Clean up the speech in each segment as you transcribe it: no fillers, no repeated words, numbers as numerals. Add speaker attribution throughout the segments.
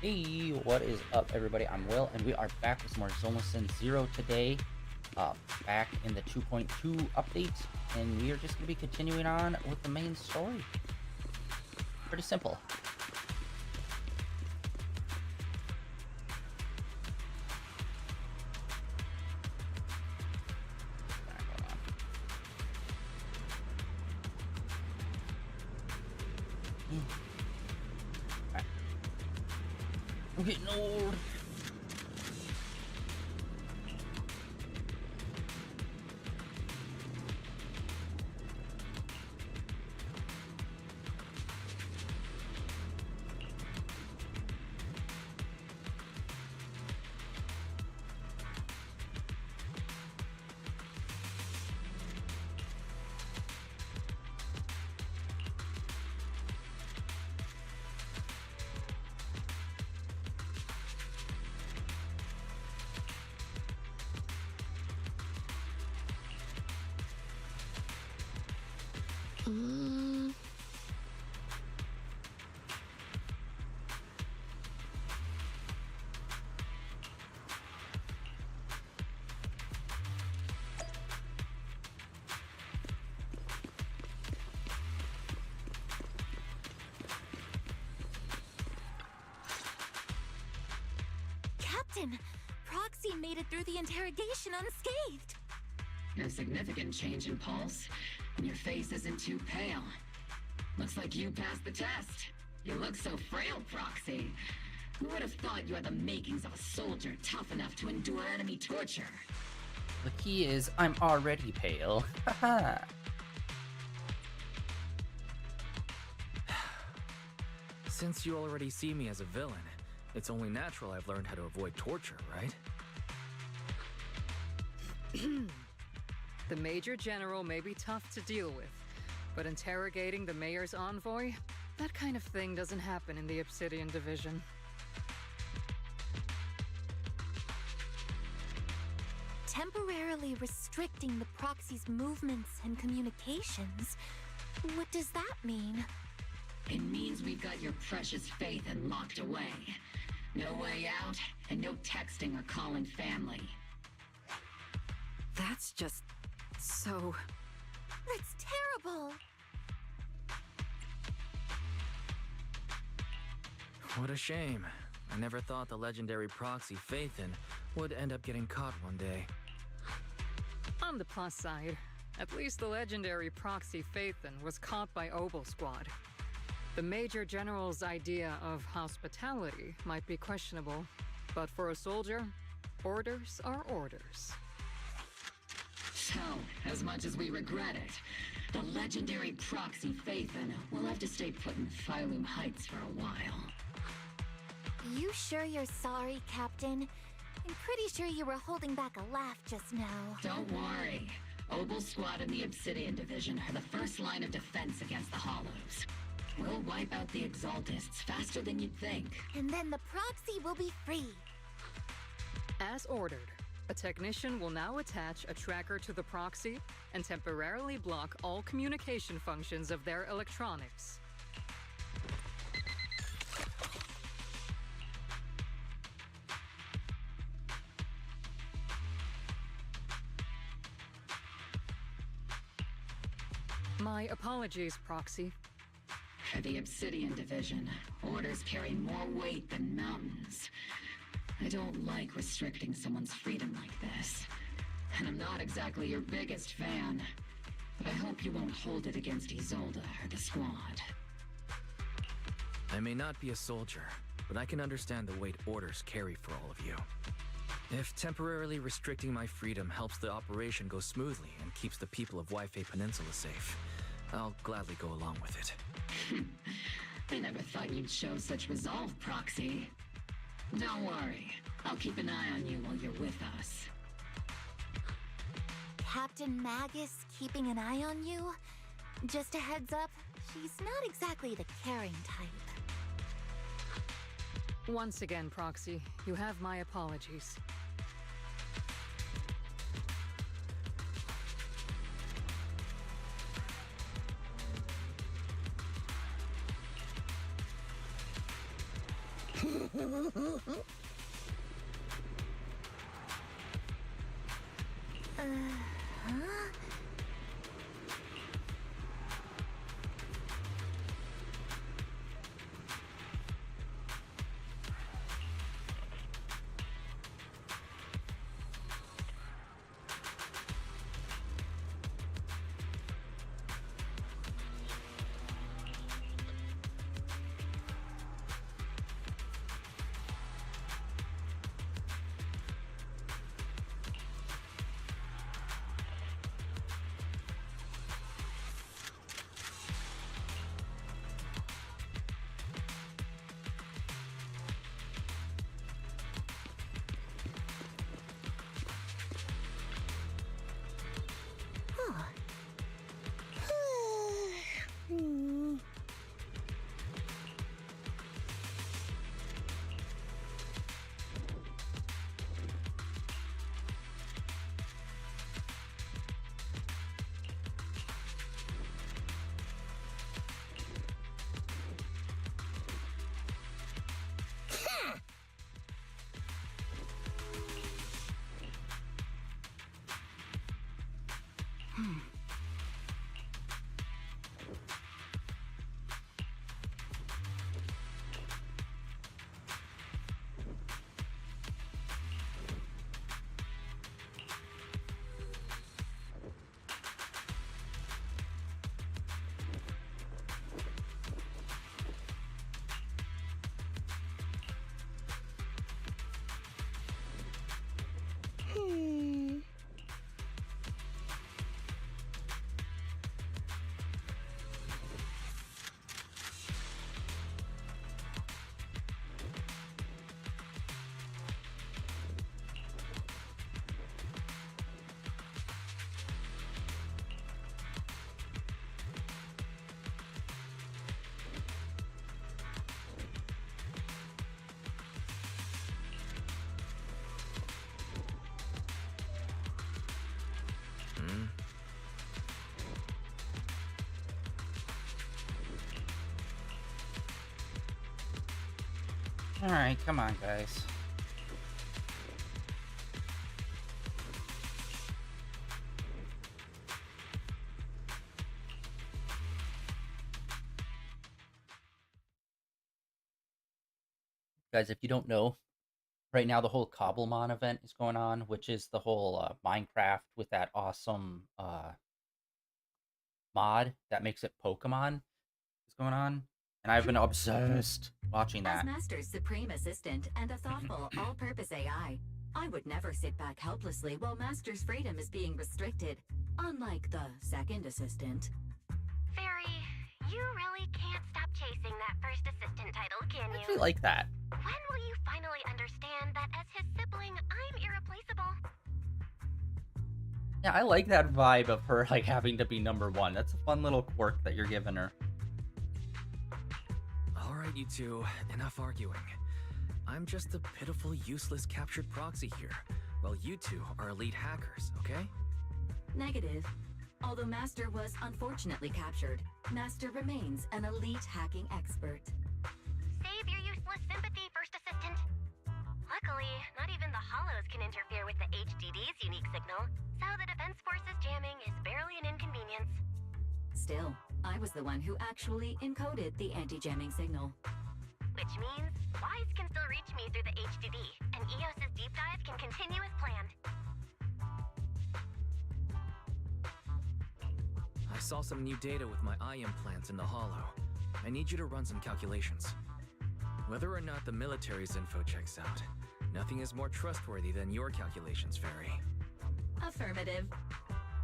Speaker 1: Hey, what is up, everybody? I'm Will, and we are back with some more Zenless Zero today. Back in the 2.2 update, and we are just going to be continuing on with the main story. Pretty simple. Alright. I'm getting old.
Speaker 2: Mm.
Speaker 3: Captain, Proxy made it through the interrogation unscathed.
Speaker 4: No significant change in pulse, and your face isn't too pale. Looks like you passed the test. You look so frail, Proxy. Who would have thought you had the makings of a soldier tough enough to endure enemy torture?
Speaker 1: The key is I'm already pale. Haha.
Speaker 5: Since you already see me as a villain, it's only natural I've learned how to avoid torture, right?
Speaker 6: The Major General may be tough to deal with, but interrogating the Mayor's envoy, that kind of thing doesn't happen in the Obsidian Division.
Speaker 3: Temporarily restricting the Proxy's movements and communications. What does that mean?
Speaker 4: It means we've got your precious faith and locked away. No way out, and no texting or calling family.
Speaker 6: That's just so...
Speaker 3: That's terrible!
Speaker 5: What a shame. I never thought the legendary proxy Phaethon would end up getting caught one day.
Speaker 6: On the plus side, at least the legendary proxy Phaethon was caught by Obel Squad. The Major General's idea of hospitality might be questionable, but for a soldier, orders are orders.
Speaker 4: So, as much as we regret it, the legendary proxy Phaethon will have to stay put in Phylum Heights for a while.
Speaker 3: You sure you're sorry, Captain? I'm pretty sure you were holding back a laugh just now.
Speaker 4: Don't worry. Obel Squad and the Obsidian Division are the first line of defense against the Hollows. We'll wipe out the Exaltists faster than you'd think.
Speaker 3: And then the Proxy will be free.
Speaker 6: As ordered, a technician will now attach a tracker to the proxy and temporarily block all communication functions of their electronics. My apologies, Proxy.
Speaker 4: For the Obsidian Division, orders carry more weight than mountains. I don't like restricting someone's freedom like this. And I'm not exactly your biggest fan. But I hope you won't hold it against Isolde or the squad.
Speaker 5: I may not be a soldier, but I can understand the weight orders carry for all of you. If temporarily restricting my freedom helps the operation go smoothly and keeps the people of Waifei Peninsula safe, I'll gladly go along with it.
Speaker 4: I never thought you'd show such resolve, Proxy. Don't worry. I'll keep an eye on you while you're with us.
Speaker 3: Captain Magus keeping an eye on you? Just a heads up, she's not exactly the caring type.
Speaker 6: Once again, Proxy, you have my apologies.
Speaker 3: Huh?
Speaker 5: Hmm?
Speaker 1: Alright, come on, guys. Guys, if you don't know, right now the whole Cobblemon event is going on, which is the whole Minecraft with that awesome mod that makes it Pokemon is going on. And I've been obsessed watching
Speaker 2: As
Speaker 1: that.
Speaker 2: Master's supreme assistant and a thoughtful, all-purpose AI, I would never sit back helplessly while Master's freedom is being restricted, unlike the second assistant.
Speaker 7: Fairy, you really can't stop chasing that first assistant title, can
Speaker 1: I
Speaker 7: you?
Speaker 1: actually like that.
Speaker 7: When will you finally understand that as his sibling, I'm irreplaceable?
Speaker 1: Yeah, I like that vibe of her like having to be #1. That's a fun little quirk that you're giving her.
Speaker 5: All right, you two, enough arguing. I'm just a pitiful, useless captured proxy here, while you two are elite hackers, okay?
Speaker 2: Negative. Although Master was unfortunately captured, Master remains an elite hacking expert.
Speaker 7: Save your useless sympathy, first assistant. Luckily, not even the hollows can interfere with the HDD's unique signal, so the Defense Force's jamming is barely an inconvenience.
Speaker 2: Still, I was the one who actually encoded the anti-jamming signal.
Speaker 7: Which means Wise can still reach me through the HDD, and EOS's deep dive can continue as planned.
Speaker 5: I saw some new data with my eye implants in the hollow. I need you to run some calculations. Whether or not the military's info checks out, nothing is more trustworthy than your calculations, Fairy.
Speaker 2: Affirmative.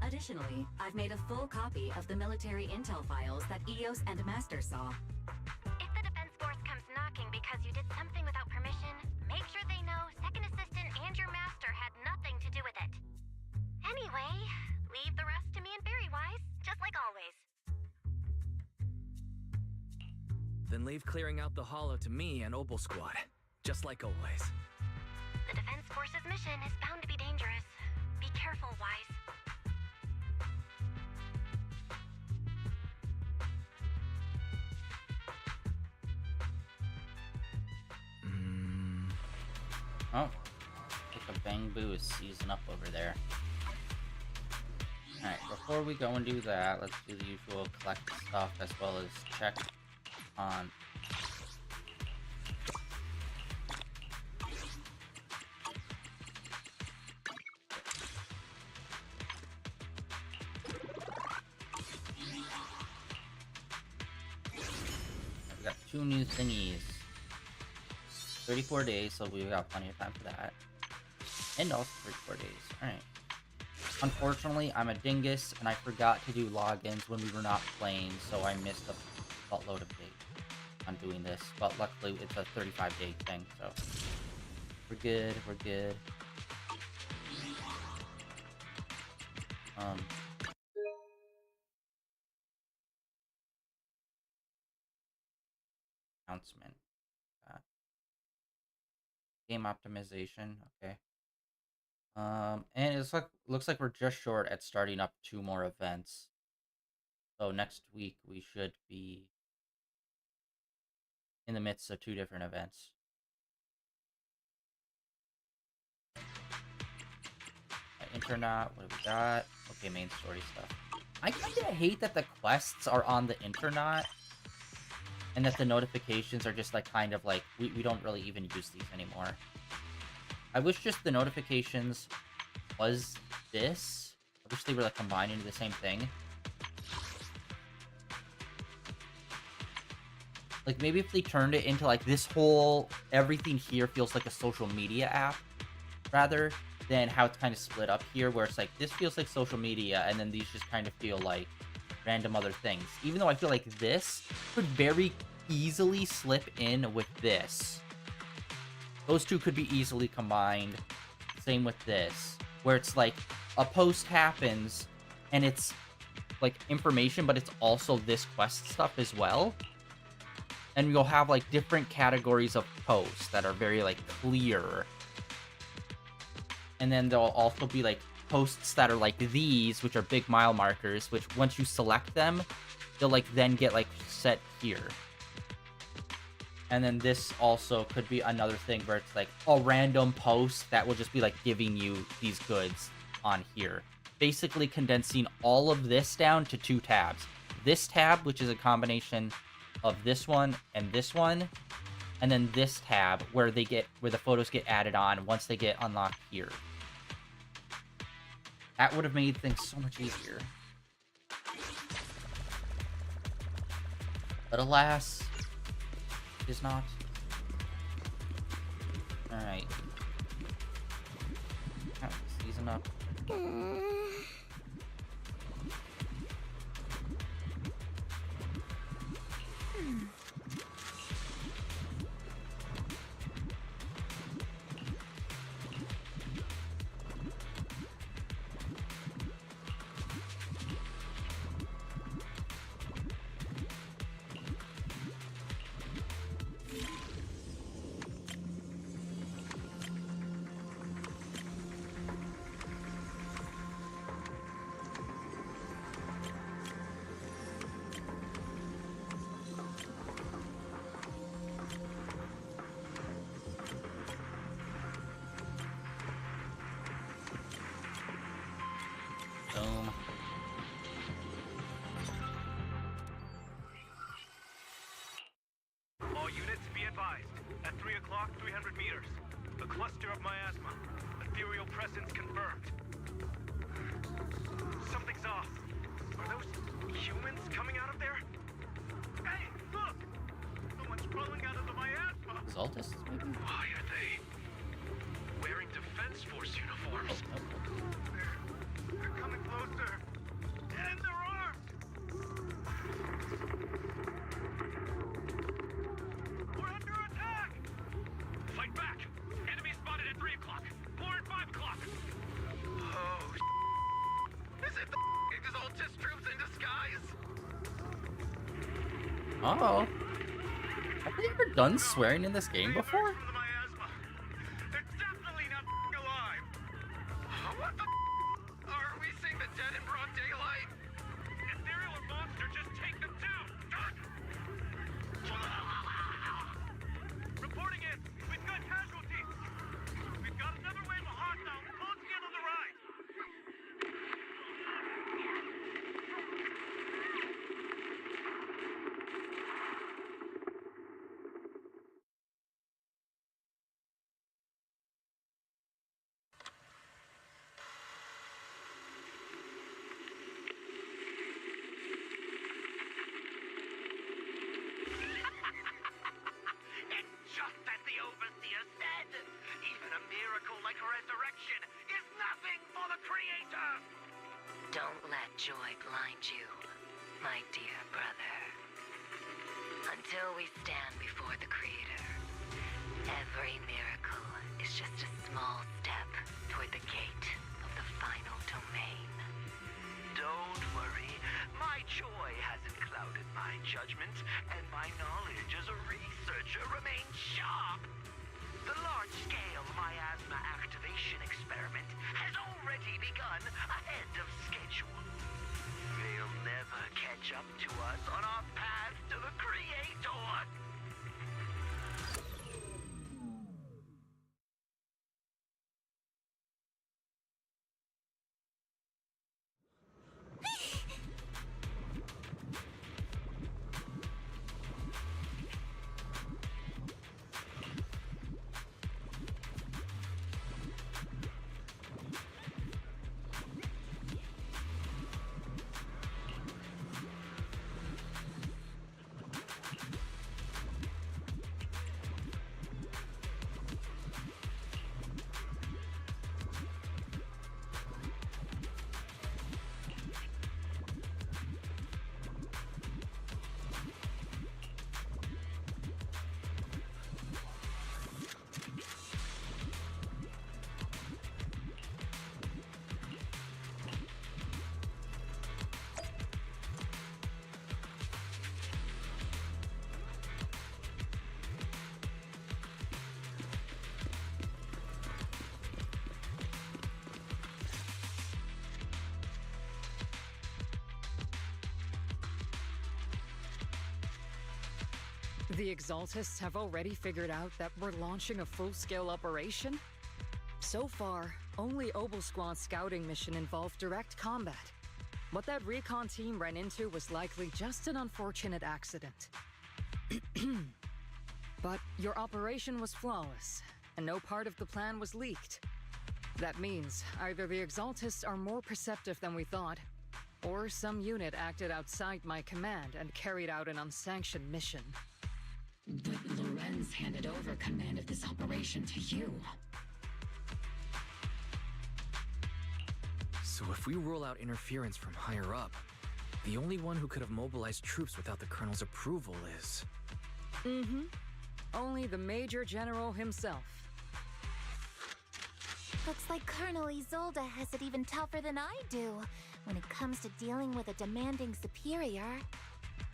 Speaker 2: Additionally, I've made a full copy of the military intel files that EOS and Master saw.
Speaker 7: If the Defense Force comes knocking because you did something without permission, make sure they know Second Assistant and your Master had nothing to do with it. Anyway, leave the rest to me and Fairy Wise, just like always.
Speaker 5: Then leave clearing out the hollow to me and Opal Squad, just like always.
Speaker 7: The Defense Force's mission is bound to be dangerous. Be careful, Wise.
Speaker 1: Oh, like a bang boo is seizing up over there. Alright, before we go and do that, let's do the usual collect stuff as well as check on... We got 2 new thingies. 34 days, so we've got plenty of time for that. And also 34 days. Alright. Unfortunately, I'm a dingus, and I forgot to do logins when we were not playing, so I missed a buttload of days on doing this. But luckily, it's a 35-day thing, so we're good, we're good. Announcement. Game optimization, okay. And it's looks like we're just short at starting up 2 more events. So next week we should be in the midst of 2 different events. Internet, what do we got? Okay, main story stuff. I kinda hate that the quests are on the internet, and that the notifications are just like kind of like we don't really even use these anymore. I wish just the notifications was this. I wish they were like combined into the same thing. Like maybe if they turned it into like this whole everything here feels like a social media app rather than how it's kind of split up here, where it's like this feels like social media and then these just kind of feel like random other things. Even though I feel like this could very easily slip in with this. Those two could be easily combined. Same with this, where it's like a post happens and it's like information, but it's also this quest stuff as well. And you'll have like different categories of posts that are very like clear. And then there'll also be like posts that are like these, which are big mile markers, which once you select them, they'll like then get like set here. And then this also could be another thing where it's like a random post that will just be like giving you these goods on here. Basically condensing all of this down to 2 tabs. This tab, which is a combination of this one, and then this tab where the photos get added on once they get unlocked here. That would have made things so much easier. But alas, it is not. Alright. Season up. Boom.
Speaker 8: All units be advised. At 3 o'clock, 300 meters. A cluster of miasma. Ethereal presence confirmed. Something's off. Are those humans coming out of there? Hey, look! Someone's crawling out of the miasma!
Speaker 1: Exaltus, maybe?
Speaker 8: Why are they wearing Defense Force uniforms? They're coming closer. And they're armed! We're under attack! Fight back! Enemy spotted at 3 o'clock. More at 5 o'clock. Oh, is it the Exaltus troops in disguise?
Speaker 1: Oh. Have they ever done swearing in this game before?
Speaker 8: From the miasma. They're definitely not alive. What the are we seeing the dead in broad daylight? Ethereal or monster, just take them down. Reporting in. We've got casualties.
Speaker 2: we stand before the Creator. Every miracle is just a small step toward the gate of the final domain.
Speaker 8: Don't worry. My joy hasn't clouded my judgment, and my knowledge as a researcher remains sharp. The large-scale miasma activation experiment has already begun ahead of schedule. They'll never catch up to us on our path to the Creator.
Speaker 6: The Exaltists have already figured out that we're launching a full-scale operation? So far, only Obel Squad's scouting mission involved direct combat. What that recon team ran into was likely just an unfortunate accident. But your operation was flawless, and no part of the plan was leaked. That means either the Exaltists are more perceptive than we thought, or some unit acted outside my command and carried out an unsanctioned mission.
Speaker 4: But Lorenz handed over command of this operation to you.
Speaker 5: So if we rule out interference from higher up, the only one who could have mobilized troops without the Colonel's approval is...
Speaker 6: Mm-hmm. Only the Major General himself.
Speaker 3: Looks like Colonel Isolde has it even tougher than I do when it comes to dealing with a demanding superior.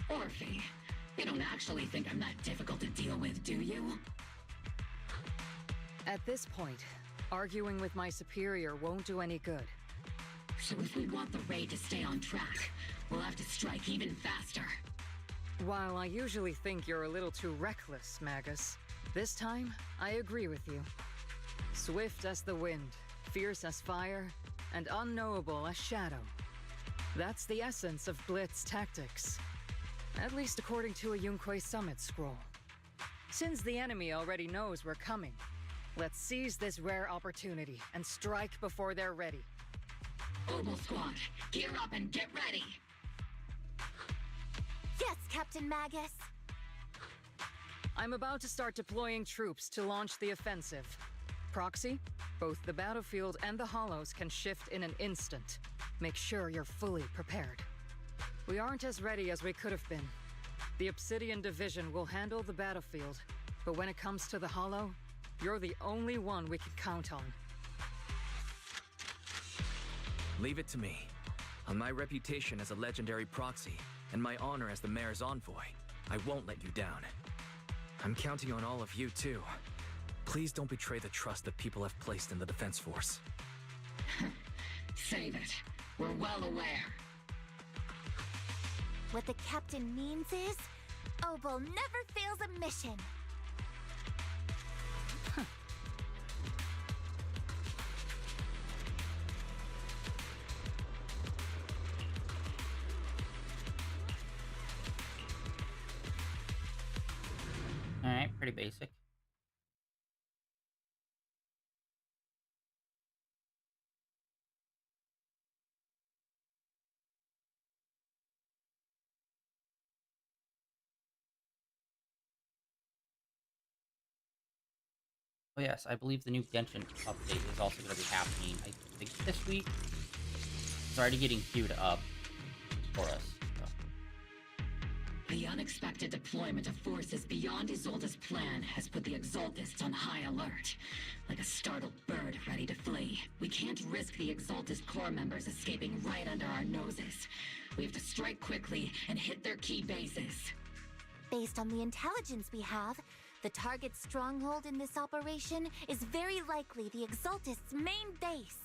Speaker 4: Orphe, you don't actually think I'm that difficult to deal with, do you?
Speaker 6: At this point, arguing with my superior won't do any good.
Speaker 4: So if we want the raid to stay on track, we'll have to strike even faster.
Speaker 6: While I usually think you're a little too reckless, Magus, this time I agree with you. Swift as the wind, fierce as fire, and unknowable as shadow. That's the essence of Blitz tactics. At least according to a Yunque Summit scroll. Since the enemy already knows we're coming, let's seize this rare opportunity and strike before they're ready.
Speaker 4: Obel Squad, gear up and get ready!
Speaker 3: Yes, Captain Magus!
Speaker 6: I'm about to start deploying troops to launch the offensive. Proxy, both the battlefield and the hollows can shift in an instant. Make sure you're fully prepared. We aren't as ready as we could have been. The Obsidian Division will handle the battlefield, but when it comes to the hollow, you're the only one we can count on.
Speaker 5: Leave it to me. On my reputation as a legendary proxy, and my honor as the mayor's envoy, I won't let you down. I'm counting on all of you, too. Please don't betray the trust that people have placed in the Defense Force.
Speaker 4: Save it. We're well aware.
Speaker 3: What the captain means is, Obel never fails a mission.
Speaker 1: Alright, pretty basic. Oh yes, I believe the new Genshin update is also going to be happening, I think, this week. It's already getting queued up for us. So.
Speaker 4: The unexpected unexpected deployment of forces beyond Isolde's plan has put the Exaltists on high alert. Like a startled bird ready to flee. We can't risk the Exaltist core members escaping right under our noses. We have to strike quickly and hit their key bases.
Speaker 3: Based on the intelligence we have, the target's stronghold in this operation is very likely the Exaltists' main base.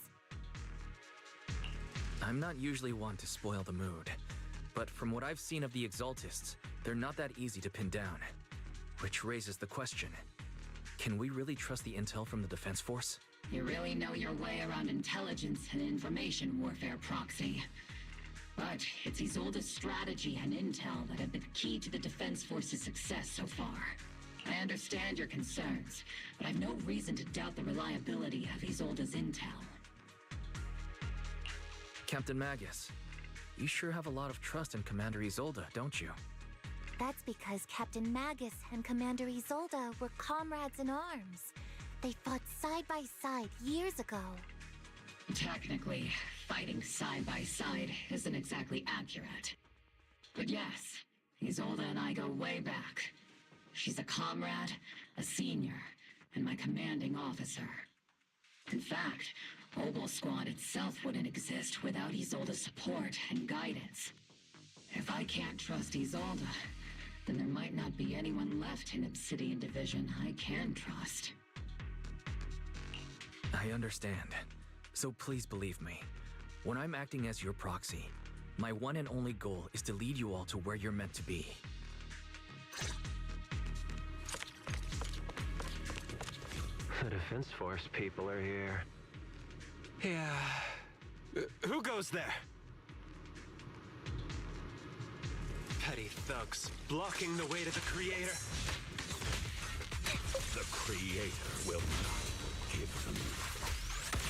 Speaker 5: I'm not usually one to spoil the mood, but from what I've seen of the Exaltists, they're not that easy to pin down. Which raises the question, can we really trust the intel from the Defense Force?
Speaker 4: You really know your way around intelligence and information warfare, Proxy. But it's Isolde's strategy and intel that have been key to the Defense Force's success so far. I understand your concerns, but I've no reason to doubt the reliability of Isolde's intel.
Speaker 5: Captain Magus, you sure have a lot of trust in Commander Isolde, don't you?
Speaker 3: That's because Captain Magus and Commander Isolde were comrades in arms. They fought side by side years ago.
Speaker 4: Technically, fighting side by side isn't exactly accurate. But yes, Isolde and I go way back. She's a comrade, a senior, and my commanding officer. In fact, Obel Squad itself wouldn't exist without Isolde's support and guidance. If I can't trust Isolde, then there might not be anyone left in Obsidian Division I can trust.
Speaker 5: I understand. So please believe me. When I'm acting as your proxy, my one and only goal is to lead you all to where you're meant to be.
Speaker 9: The Defense Force people are here.
Speaker 10: Yeah. Who goes there? Petty thugs, blocking the way to the Creator.
Speaker 8: The Creator will not give them.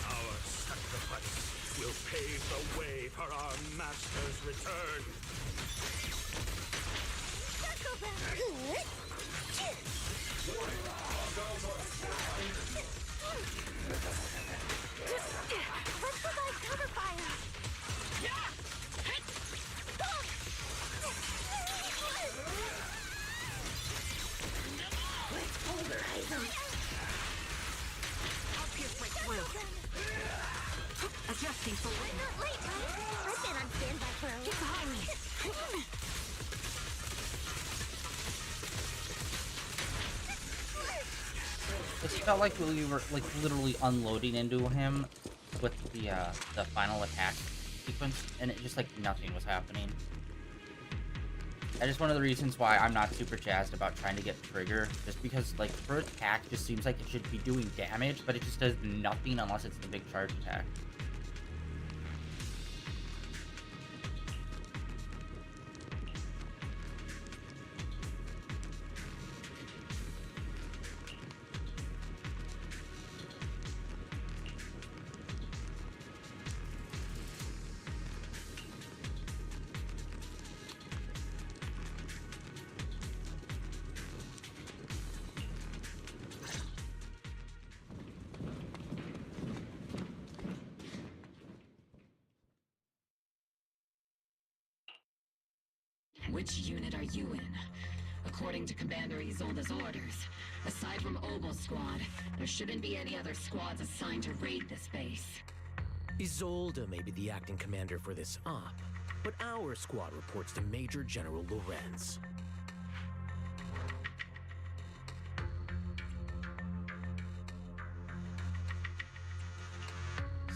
Speaker 8: Our sacrifice will pave the way for our Master's return.
Speaker 3: Let's provide cover fire!
Speaker 4: Let's pulverize them.
Speaker 7: I'll pierce my quill.
Speaker 4: Adjusting for
Speaker 3: I'm not late, right? I've been on standby for a while.
Speaker 1: This felt like we were like literally unloading into him with the final attack sequence, and it just like nothing was happening. That is one of the reasons why I'm not super jazzed about trying to get trigger, just because like her attack just seems like it should be doing damage, but it just does nothing unless it's the big charge attack.
Speaker 4: Which unit are you in? According to Commander Isolde's orders, aside from Obel Squad, there shouldn't be any other squads assigned to raid this base.
Speaker 11: Isolde may be the acting commander for this op, but our squad reports to Major General Lorenz.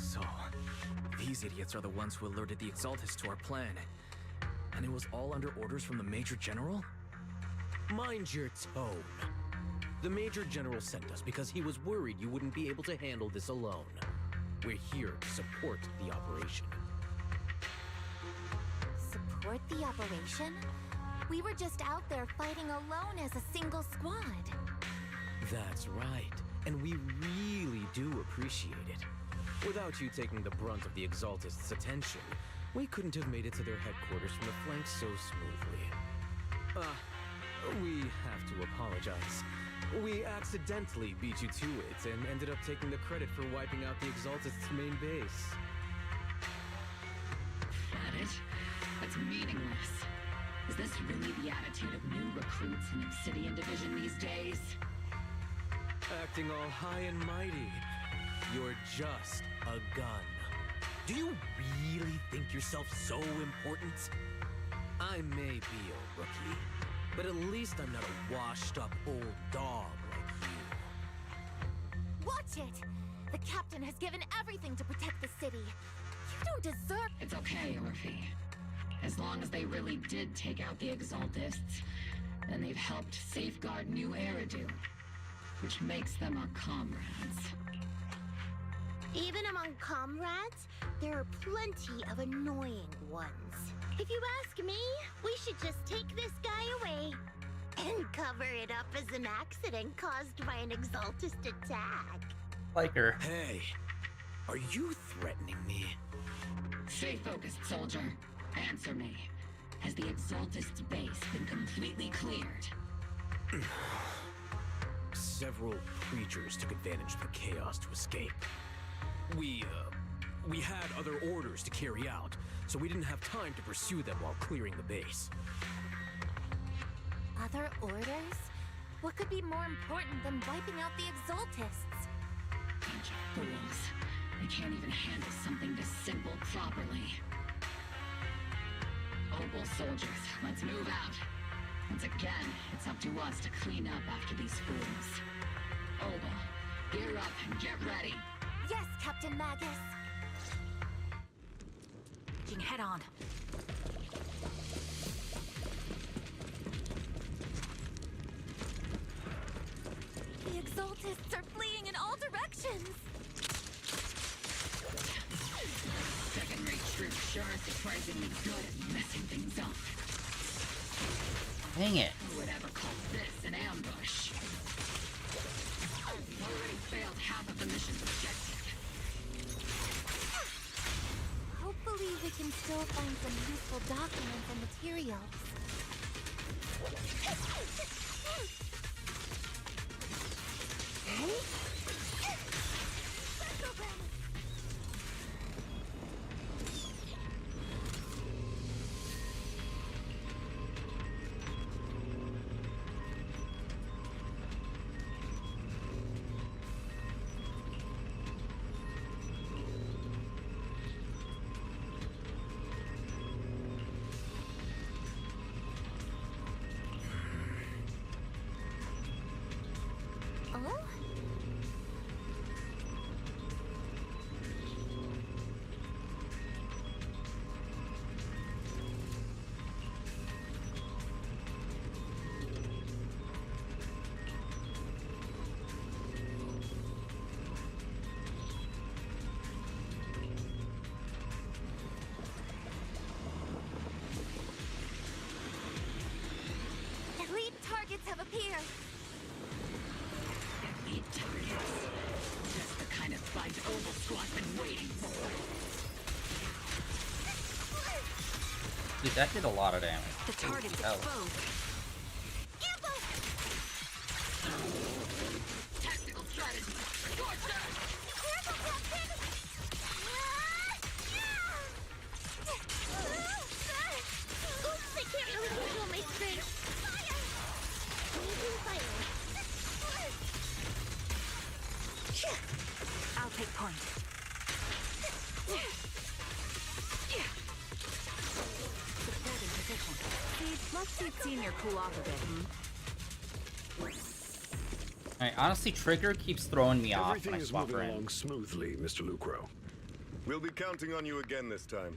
Speaker 5: So, these idiots are the ones who alerted the Exaltists to our plan. And it was all under orders from the Major General?
Speaker 11: Mind your tone. The Major General sent us because he was worried you wouldn't be able to handle this alone. We're here to support the operation.
Speaker 3: Support the operation? We were just out there fighting alone as a single squad.
Speaker 11: That's right, and we really do appreciate it. Without you taking the brunt of the Exaltists' attention, we couldn't have made it to their headquarters from the flank so smoothly. We have to apologize. We accidentally beat you to it and ended up taking the credit for wiping out the Exaltists' main base.
Speaker 4: Got it? That's meaningless. Is this really the attitude of new recruits in Obsidian Division these days?
Speaker 11: Acting all high and mighty. You're just a gun. Do you really think yourself so important? I may be a rookie, but at least I'm not a washed-up old dog like you.
Speaker 3: Watch it! The captain has given everything to protect the city. You don't deserve...
Speaker 4: It's okay, Orphe. As long as they really did take out the Exaltists, then they've helped safeguard New Eridu, which makes them our comrades.
Speaker 3: Even among comrades, there are plenty of annoying ones. If you ask me, we should just take this guy away and cover it up as an accident caused by an Exaltist attack.
Speaker 1: Like her.
Speaker 11: Hey, are you threatening me?
Speaker 4: Stay focused, soldier. Answer me. Has the Exaltist's base been completely cleared?
Speaker 11: Several creatures took advantage of the chaos to escape. We had other orders to carry out, so we didn't have time to pursue them while clearing the base.
Speaker 3: Other orders? What could be more important than wiping out the Exaltists?
Speaker 4: Bunch of fools. They can't even handle something this simple properly. Opal soldiers, let's move out. Once again, it's up to us to clean up after these fools. Opal, gear up and get ready.
Speaker 3: Yes, Captain Magus.
Speaker 2: Head on.
Speaker 3: The Exaltists are fleeing in all directions.
Speaker 4: Second-rate troops sure are surprisingly good at messing things up.
Speaker 1: Dang it.
Speaker 4: Who would ever call this an ambush? I've already failed half of the mission's objective.
Speaker 3: Hopefully we can still find some useful documents and materials. Oh? Elite targets have appeared.
Speaker 4: Elite targets. Just the kind of fight Opal Squad's been waiting for.
Speaker 1: Dude, that did a lot of damage.
Speaker 2: The target's
Speaker 1: Hell.
Speaker 2: exposed.
Speaker 4: Tactical strategy. Torture!
Speaker 3: Careful, Captain! Oops, I can't really control my sprint. Fire!
Speaker 2: I'll take point. Supporting position. See, let's see Senior cool off a bit,
Speaker 1: Alright, honestly, Trigger keeps throwing me off when
Speaker 12: Everything
Speaker 1: I
Speaker 12: is
Speaker 1: swap
Speaker 12: moving
Speaker 1: her in.
Speaker 12: along smoothly, Mr. Lucro.
Speaker 8: We'll be counting on you again this time.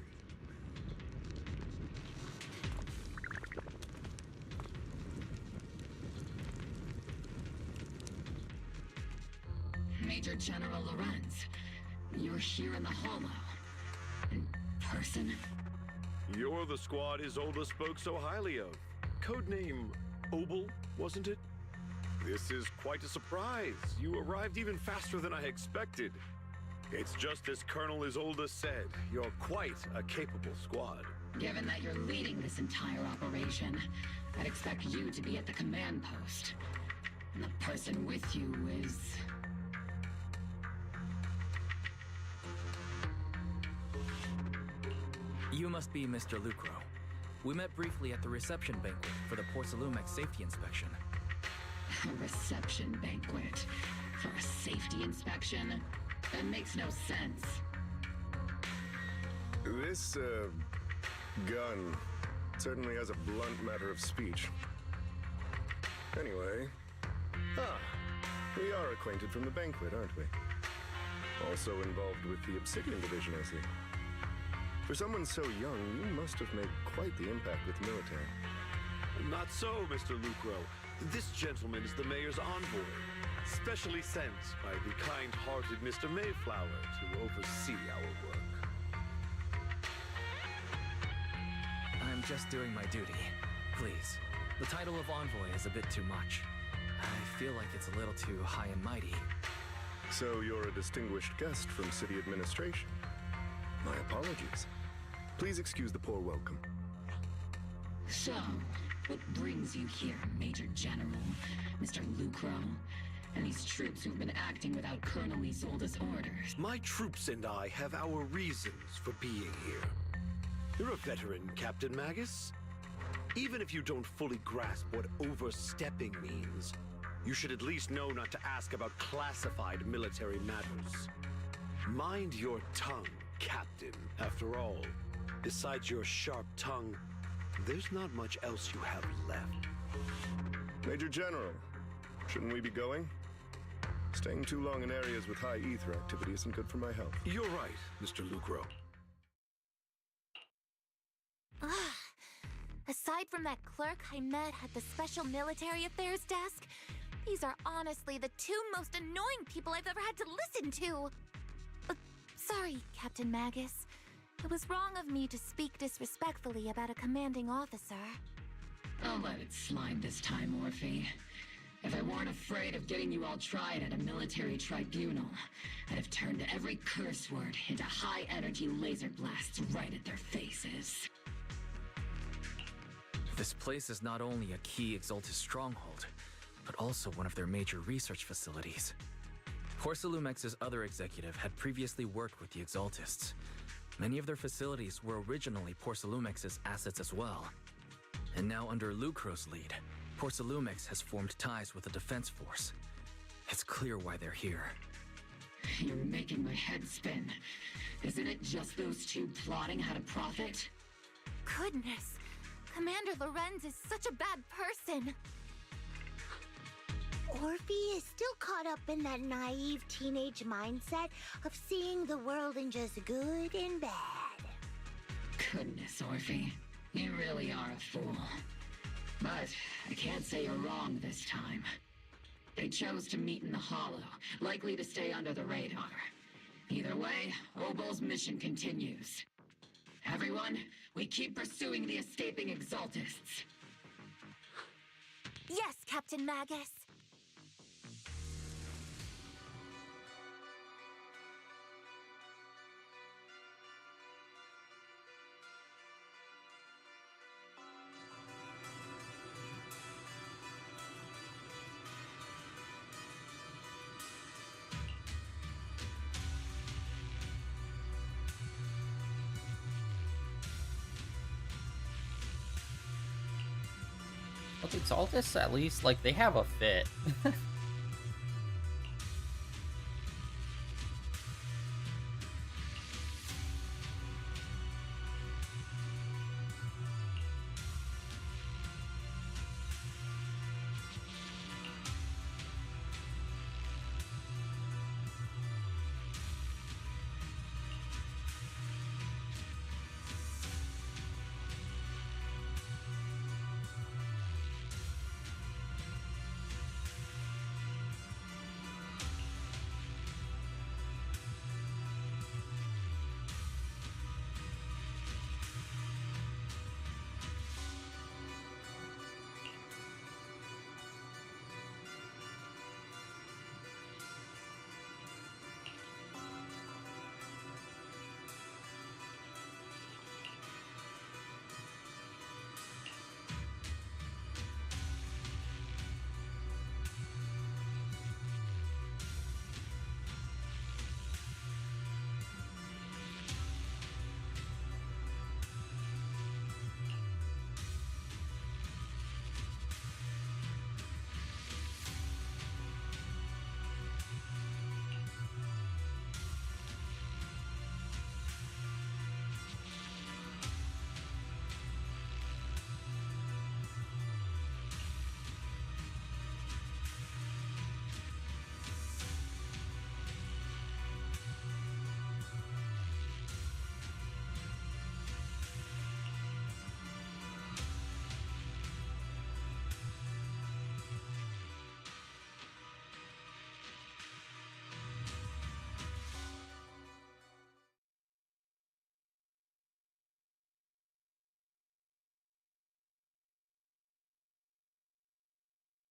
Speaker 4: Major General Lorenz, you're here in the Hollow. In person?
Speaker 12: You're the squad Isolde spoke so highly of. Codename Obel, wasn't it? This is quite a surprise. You arrived even faster than I expected. It's just as Colonel Isolde said. You're quite a capable squad.
Speaker 4: Given that you're leading this entire operation, I'd expect you to be at the command post. And the person with you is...
Speaker 5: You must be Mr. Lucro. We met briefly at the reception banquet for the Porcelumex safety inspection.
Speaker 4: A reception banquet for a safety inspection? That makes no sense.
Speaker 12: This, gun certainly has a blunt matter of speech. Anyway, we are acquainted from the banquet, aren't we? Also involved with the Obsidian Division, I see. For someone so young, you must have made quite the impact with the military.
Speaker 8: Not so, Mr. Lucro. This gentleman is the mayor's envoy, specially sent by the kind-hearted Mr. Mayflower to oversee our work.
Speaker 5: I'm just doing my duty. Please. The title of envoy is a bit too much. I feel like it's a little too high and mighty.
Speaker 12: So you're a distinguished guest from city administration. My apologies. Please excuse the poor welcome.
Speaker 4: So, what brings you here, Major General, Mr. Lucro, and these troops who've been acting without Colonel Isolde's orders?
Speaker 8: My troops and I have our reasons for being here. You're a veteran, Captain Magus. Even if you don't fully grasp what overstepping means, you should at least know not to ask about classified military matters. Mind your tongue, Captain. After all, besides your sharp tongue, there's not much else you have left.
Speaker 12: Major General, shouldn't we be going? Staying too long in areas with high ether activity isn't good for my health.
Speaker 8: You're right, Mr. Lucro.
Speaker 3: Aside from that clerk I met at the Special Military Affairs desk, these are honestly the two most annoying people I've ever had to listen to. Sorry, Captain Magus. It was wrong of me to speak disrespectfully about a commanding officer.
Speaker 4: I'll let it slide this time, Orphe. If I weren't afraid of getting you all tried at a military tribunal, I'd have turned every curse word into high-energy laser blasts right at their faces.
Speaker 5: This place is not only a key Exaltus stronghold, but also one of their major research facilities. Porcelumex's other executive had previously worked with the Exaltists. Many of their facilities were originally Porcelumex's assets as well. And now under Lucro's lead, Porcelumex has formed ties with the defense force. It's clear why they're here.
Speaker 4: You're making my head spin. Isn't it just those two plotting how to profit?
Speaker 3: Goodness, Commander Lorenz is such a bad person. Orphe is still caught up in that naive teenage mindset of seeing the world in just good and bad.
Speaker 4: Goodness, Orphe. You really are a fool. But I can't say you're wrong this time. They chose to meet in the Hollow, likely to stay under the radar. Either way, Obol's mission continues. Everyone, we keep pursuing the escaping Exaltists.
Speaker 3: Yes, Captain Magus.
Speaker 1: Look, Exaltus, at least, like, they have a fit.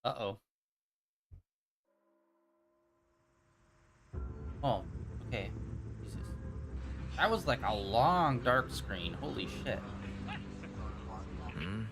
Speaker 1: Uh-oh. Oh, okay. Jesus. That was like a long dark screen. Holy shit.
Speaker 5: Hmm?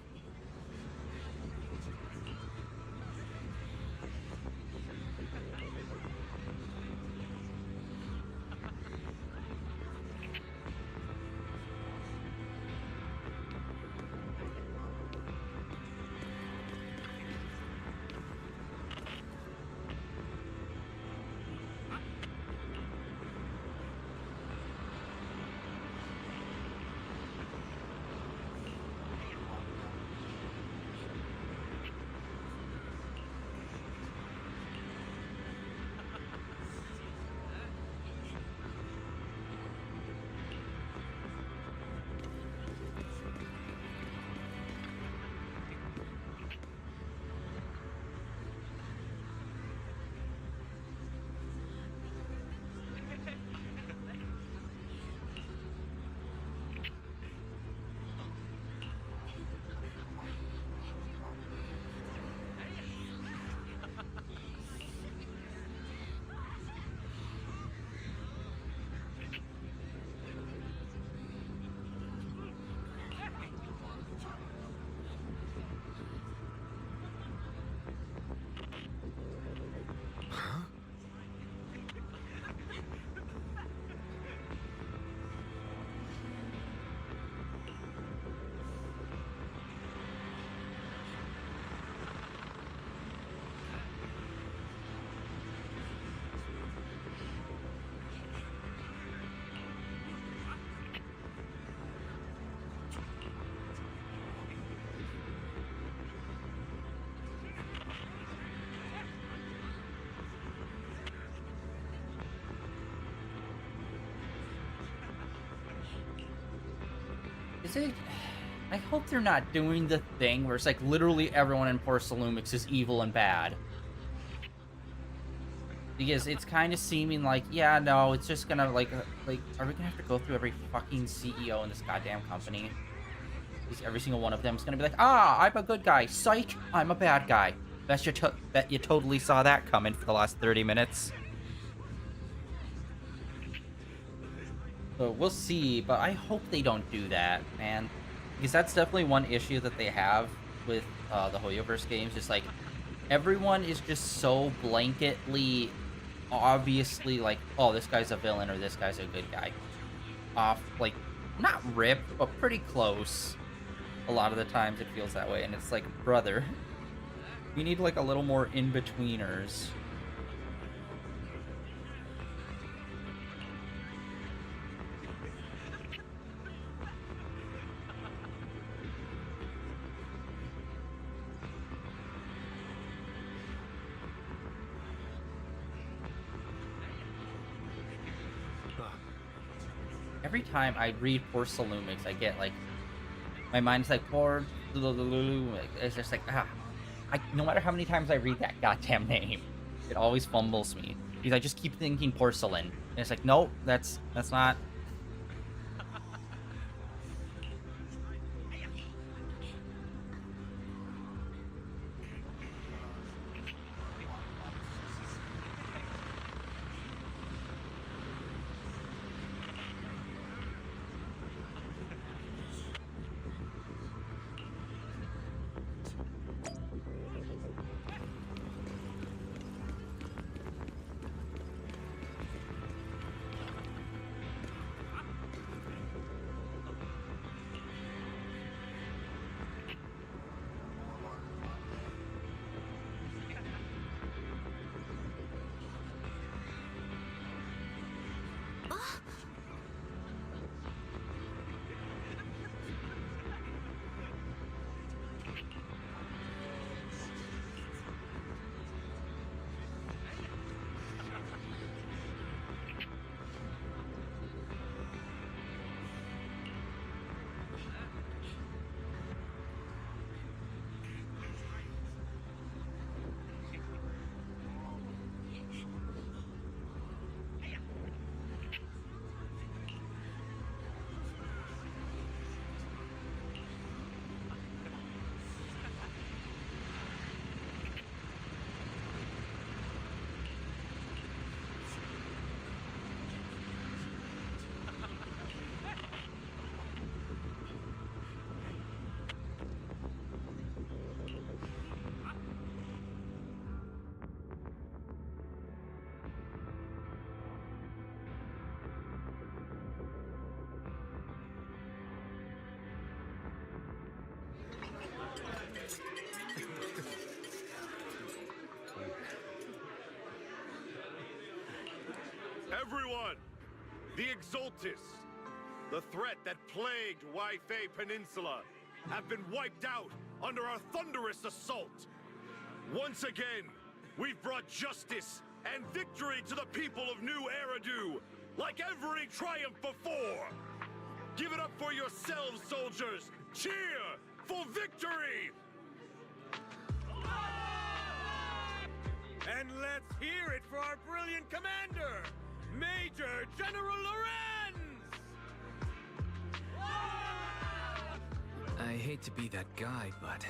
Speaker 1: Is it? I hope they're not doing the thing where it's like literally everyone in Porcelumix is evil and bad. Because it's kind of seeming like, yeah, no, it's just gonna like, are we gonna have to go through every fucking CEO in this goddamn company? Because every single one of them is gonna be like, ah, I'm a good guy. Psych, I'm a bad guy. Bet you totally saw that coming for the last 30 minutes. So we'll see, but I hope they don't do that, man. Because that's definitely one issue that they have with the Hoyoverse games. Just like, everyone is just so blanketly, obviously like, oh, this guy's a villain or this guy's a good guy. Off, like, not ripped, but pretty close. A lot of the times it feels that way, and it's like, brother, we need like a little more in-betweeners. Every time I read Porcelumix, I get like, my mind's like, poor, it's just like, no matter how many times I read that goddamn name, it always fumbles me. Because I just keep thinking porcelain. And it's like, nope, that's not.
Speaker 12: everyone! The Exaltists, the threat that plagued Waifei Peninsula, have been wiped out under our thunderous assault. Once again, we've brought justice and victory to the people of New Eridu, like every triumph before. Give it up for yourselves, soldiers! Cheer for victory!
Speaker 10: And let's hear it for our brilliant commander, Major General Lorenz!
Speaker 5: I hate to be that guy, but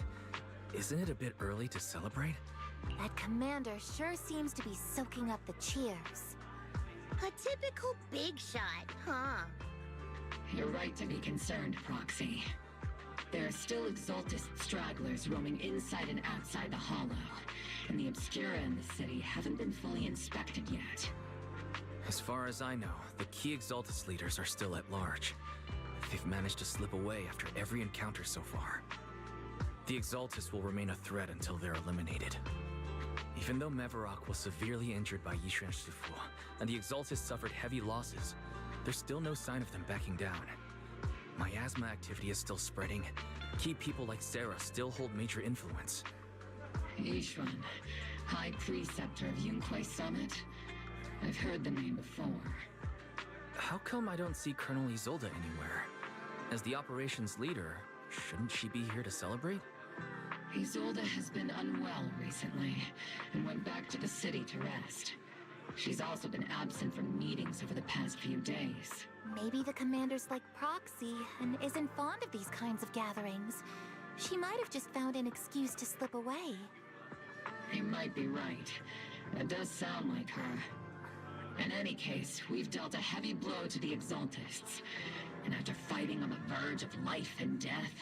Speaker 5: isn't it a bit early to celebrate?
Speaker 3: That commander sure seems to be soaking up the cheers. A typical big shot, huh?
Speaker 4: You're right to be concerned, Proxy. There are still Exaltist stragglers roaming inside and outside the Hollow, and the Obscura in the city haven't been fully inspected yet.
Speaker 5: As far as I know, the key Exaltist leaders are still at large. They've managed to slip away after every encounter so far. The Exaltists will remain a threat until they're eliminated. Even though Mevarok was severely injured by Yishuan Shifu, and the Exaltists suffered heavy losses, there's still no sign of them backing down. Miasma activity is still spreading. Key people like Sarah still hold major influence.
Speaker 4: Yishuan, High Preceptor of Yunquai Summit? I've heard the name before.
Speaker 5: How come I don't see Colonel Isolde anywhere? As the operations leader, shouldn't she be here to celebrate?
Speaker 4: Isolde has been unwell recently, and went back to the city to rest. She's also been absent from meetings over the past few days.
Speaker 3: Maybe the commander's like Proxy and isn't fond of these kinds of gatherings. She might have just found an excuse to slip away.
Speaker 4: You might be right. That does sound like her. In any case, we've dealt a heavy blow to the Exaltists. And after fighting on the verge of life and death,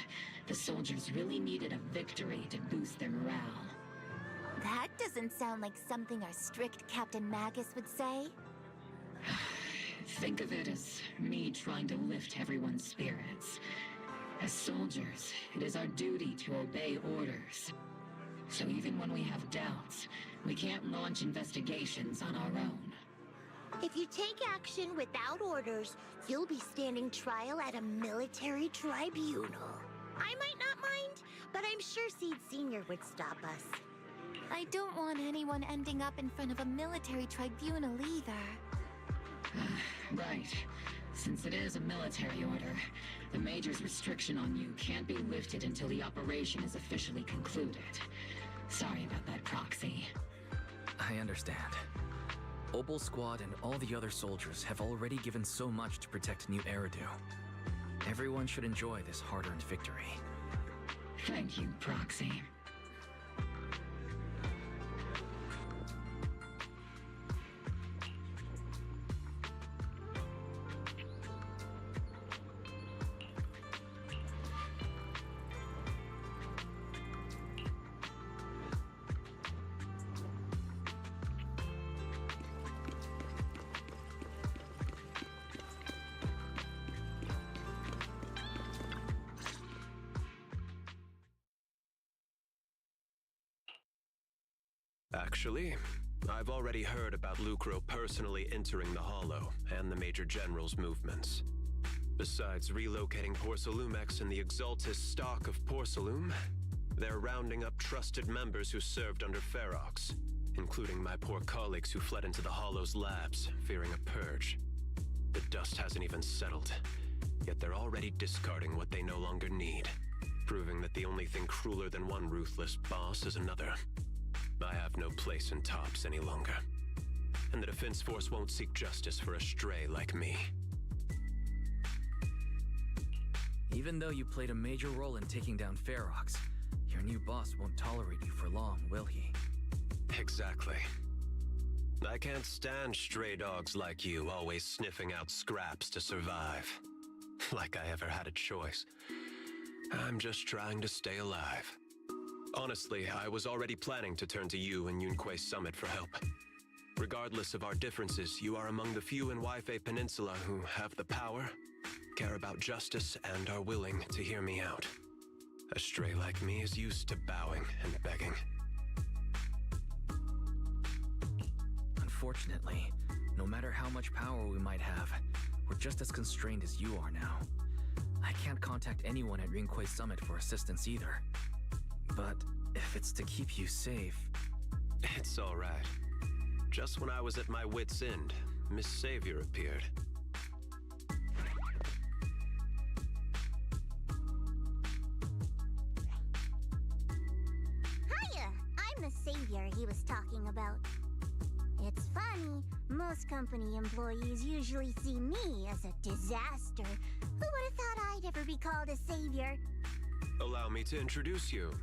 Speaker 4: the soldiers really needed a victory to boost their morale.
Speaker 3: That doesn't sound like something our strict Captain Magus would say.
Speaker 4: Think of it as me trying to lift everyone's spirits. As soldiers, it is our duty to obey orders. So even when we have doubts, we can't launch investigations on our own.
Speaker 3: If you take action without orders, you'll be standing trial at a military tribunal. I might not mind, but I'm sure Seed Senior would stop us. I don't want anyone ending up in front of a military tribunal either.
Speaker 4: Right. Since it is a military order, the Major's restriction on you can't be lifted until the operation is officially concluded. Sorry about that, Proxy.
Speaker 5: I understand. Opal Squad and all the other soldiers have already given so much to protect New Eridu. Everyone should enjoy this hard-earned victory.
Speaker 4: Thank you, Proxy.
Speaker 9: Actually, I've already heard about Lucro personally entering the Hollow and the Major General's movements. Besides relocating Porcelumex and the Exaltist stock of Porcelume, they're rounding up trusted members who served under Ferox, including my poor colleagues who fled into the Hollow's labs, fearing a purge. The dust hasn't even settled, yet they're already discarding what they no longer need, proving that the only thing crueler than one ruthless boss is another. I have no place in Tops any longer, and the Defense Force won't seek justice for a stray like me.
Speaker 5: Even though you played a major role in taking down Ferox, your new boss won't tolerate you for long, will he?
Speaker 9: Exactly. I can't stand stray dogs like you always sniffing out scraps to survive. Like I ever had a choice. I'm just trying to stay alive. Honestly, I was already planning to turn to you and Yunquai Summit for help. Regardless of our differences, you are among the few in Waifei Peninsula who have the power, care about justice, and are willing to hear me out. A stray like me is used to bowing and begging.
Speaker 5: Unfortunately, No matter how much power we might have, we're just as constrained as you are now. I can't contact anyone at Rinquay Summit for assistance either. But if it's to keep you safe...
Speaker 9: It's all right. Just when I was at my wit's end, Miss Savior appeared.
Speaker 3: Hiya! I'm the savior he was talking about. It's funny, most company employees usually see me as a disaster. Who would have thought I'd ever be called a savior?
Speaker 9: Allow me to introduce you.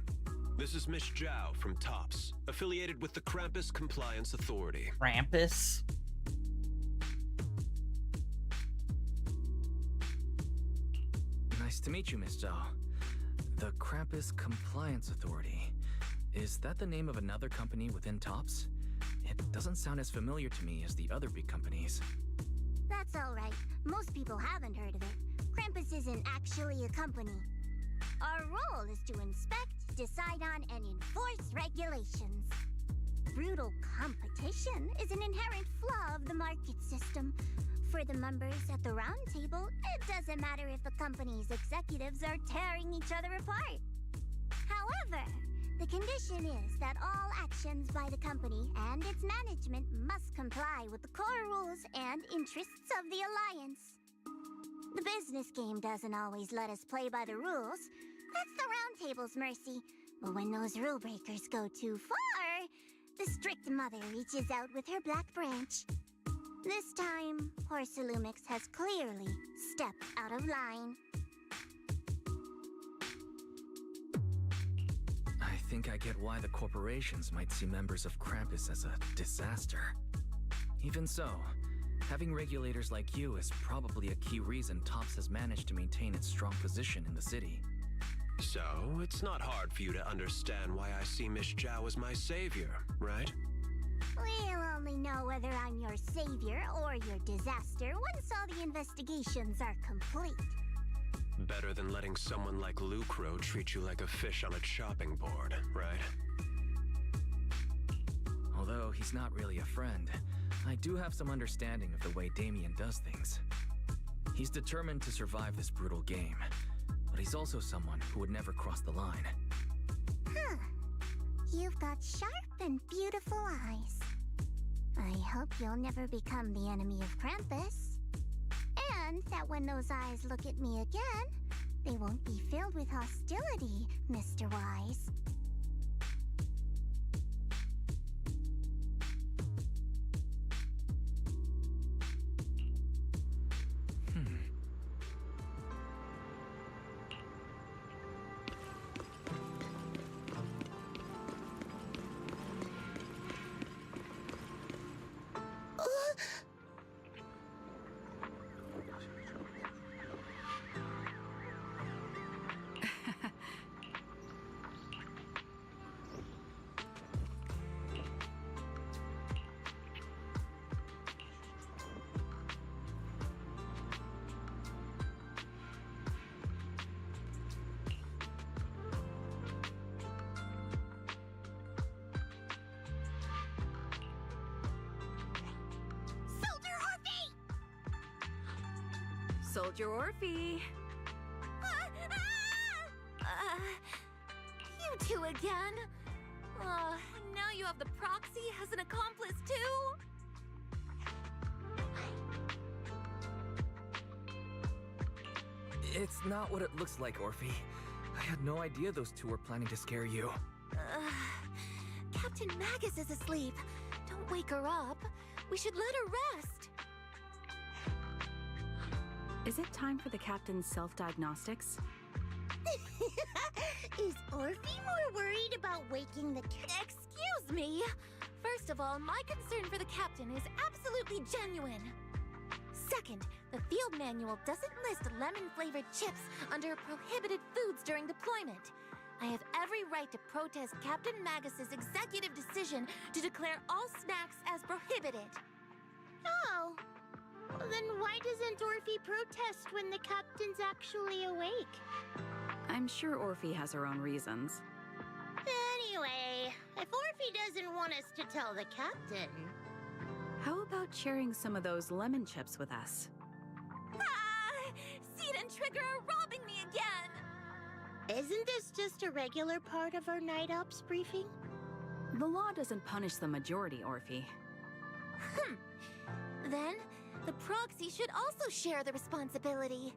Speaker 9: This is Miss Zhao from TOPS, affiliated with the Krampus Compliance Authority.
Speaker 1: Krampus?
Speaker 5: Nice to meet you, Miss Zhao. The Krampus Compliance Authority. Is that the name of another company within TOPS? It doesn't sound as familiar to me as the other big companies.
Speaker 3: That's alright. Most people haven't heard of it. Krampus isn't actually a company. Our role is to inspect, decide on, and enforce regulations. Brutal competition is an inherent flaw of the market system. For the members at the round table, it doesn't matter if a company's executives are tearing each other apart. However, the condition is that all actions by the company and its management must comply with the core rules and interests of the Alliance. The business game doesn't always let us play by the rules. That's the round table's mercy. But when those rule breakers go too far, the strict mother reaches out with her black branch. This time, Porcelumix has clearly stepped out of line.
Speaker 5: I think I get why the corporations might see members of Krampus as a disaster. Even so, having regulators like you is probably a key reason TOPS has managed to maintain its strong position in the city.
Speaker 9: So, it's not hard for you to understand why I see Miss Zhao as my savior, right?
Speaker 3: We'll only know whether I'm your savior or your disaster once all the investigations are complete.
Speaker 9: Better than letting someone like Lucro treat you like a fish on a chopping board, right?
Speaker 5: Although he's not really a friend, I do have some understanding of the way Damien does things. He's determined to survive this brutal game, but he's also someone who would never cross the line.
Speaker 3: Huh. You've got sharp and beautiful eyes. I hope you'll never become the enemy of Krampus. And that when those eyes look at me again, they won't be filled with hostility, Mr. Wise.
Speaker 2: Soldier Orphe! You two again? Now you have the proxy as an accomplice too?
Speaker 5: It's not what it looks like, Orphe. I had no idea those two were planning to scare you.
Speaker 2: Captain Magus is asleep. Don't wake her up. We should let her rest.
Speaker 13: Is it time for the captain's self-diagnostics?
Speaker 3: Is Orphe more worried about waking the
Speaker 2: Excuse me! First of all, my concern for the captain is absolutely genuine. Second, the field manual doesn't list lemon-flavored chips under prohibited foods during deployment. I have every right to protest Captain Magus's executive decision to declare all snacks as prohibited.
Speaker 3: Oh. Then why doesn't Orphe protest when the captain's actually awake?
Speaker 13: I'm sure Orphe has her own reasons.
Speaker 3: Anyway, if Orphe doesn't want us to tell the captain,
Speaker 13: How about sharing some of those lemon chips with us?
Speaker 2: Ah! Seed and Trigger are robbing me again!
Speaker 3: Isn't this just a regular part of our night ops briefing?
Speaker 13: The law doesn't punish the majority, Orphe.
Speaker 2: Then, the proxy should also share the responsibility.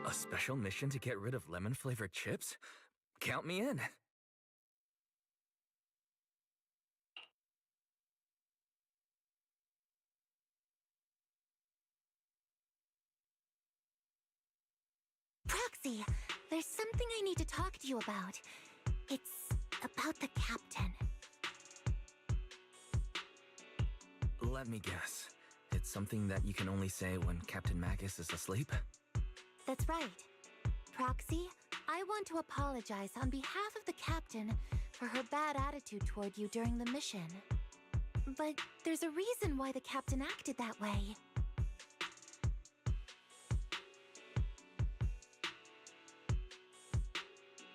Speaker 5: A special mission to get rid of lemon-flavored chips? Count me in.
Speaker 2: Proxy, there's something I need to talk to you about. It's about the captain.
Speaker 5: Let me guess. It's something that you can only say when Captain Magus is asleep?
Speaker 2: That's right. Proxy, I want to apologize on behalf of the captain for her bad attitude toward you during the mission. But there's a reason why the captain acted that way.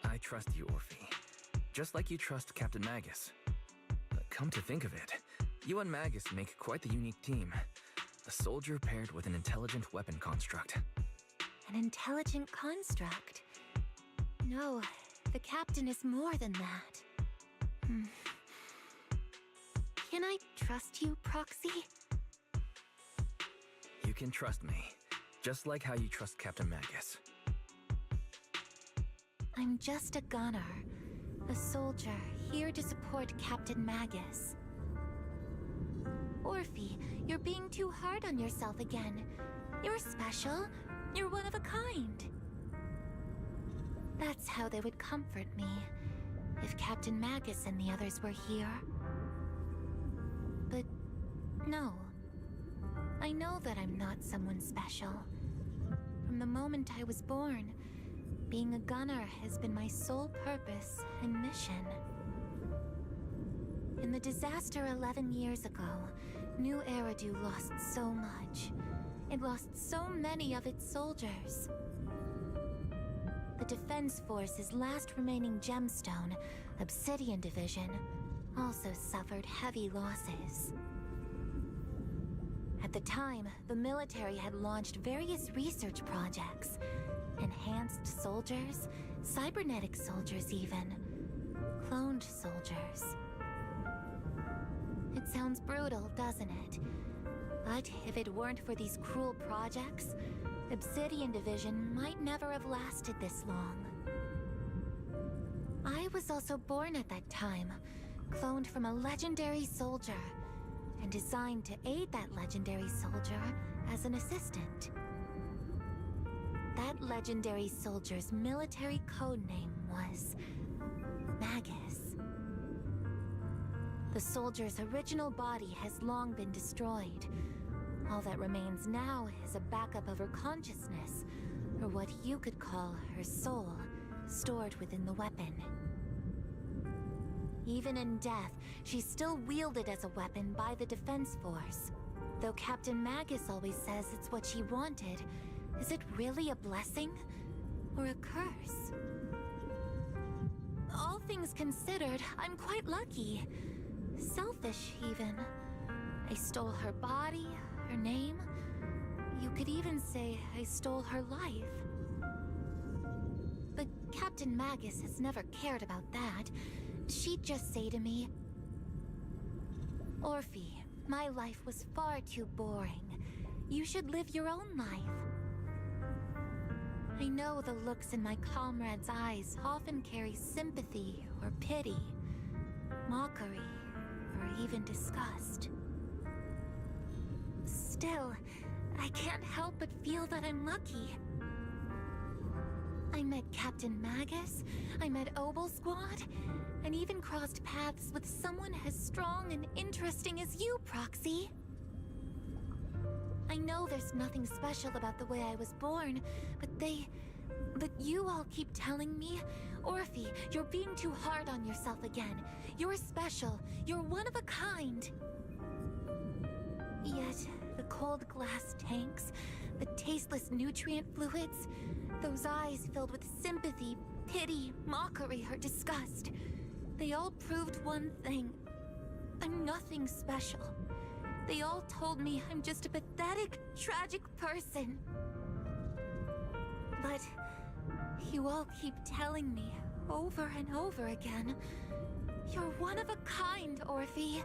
Speaker 5: I trust you, Orphe. Just like you trust Captain Magus. Come to think of it, you and Magus make quite the unique team. A soldier paired with an intelligent weapon construct.
Speaker 2: An intelligent construct? No, the captain is more than that. Can I trust you, Proxy?
Speaker 5: You can trust me, just like how you trust Captain Magus.
Speaker 2: I'm just a gunner, a soldier here to support Captain Magus. Orphe, you're being too hard on yourself again. You're special. You're one of a kind. That's how they would comfort me, if Captain Magus and the others were here. But no. I know that I'm not someone special. From the moment I was born, being a gunner has been my sole purpose and mission. In the disaster 11 years ago, New Eridu lost so much. It lost so many of its soldiers. The Defense Force's last remaining gemstone, Obsidian Division, also suffered heavy losses. At the time, the military had launched various research projects. Enhanced soldiers, cybernetic soldiers even. Cloned soldiers. It sounds brutal, doesn't it? But if it weren't for these cruel projects, Obsidian Division might never have lasted this long. I was also born at that time, cloned from a legendary soldier, and designed to aid that legendary soldier as an assistant. That legendary soldier's military codename was Magus. The soldier's original body has long been destroyed. All that remains now is a backup of her consciousness, or what you could call her soul, stored within the weapon. Even in death, she's still wielded as a weapon by the Defense Force. Though Captain Magus always says it's what she wanted, is it really a blessing? Or a curse? All things considered, I'm quite lucky. Selfish, even. I stole her body, her name. You could even say I stole her life. But Captain Magus has never cared about that. She'd just say to me, Orphe, my life was far too boring. You should live your own life. I know the looks in my comrades' eyes often carry sympathy or pity, mockery, or even disgust. Still, I can't help but feel that I'm lucky. I met Captain Magus, I met Obel Squad, and even crossed paths with someone as strong and interesting as you, Proxy. I know there's nothing special about the way I was born, but you all keep telling me, Orphe, you're being too hard on yourself again. You're special. You're one of a kind. Yet, the cold glass tanks, the tasteless nutrient fluids, those eyes filled with sympathy, pity, mockery, or disgust, they all proved one thing. I'm nothing special. They all told me I'm just a pathetic, tragic person. But you all keep telling me over and over again, you're one of a kind, Orphe.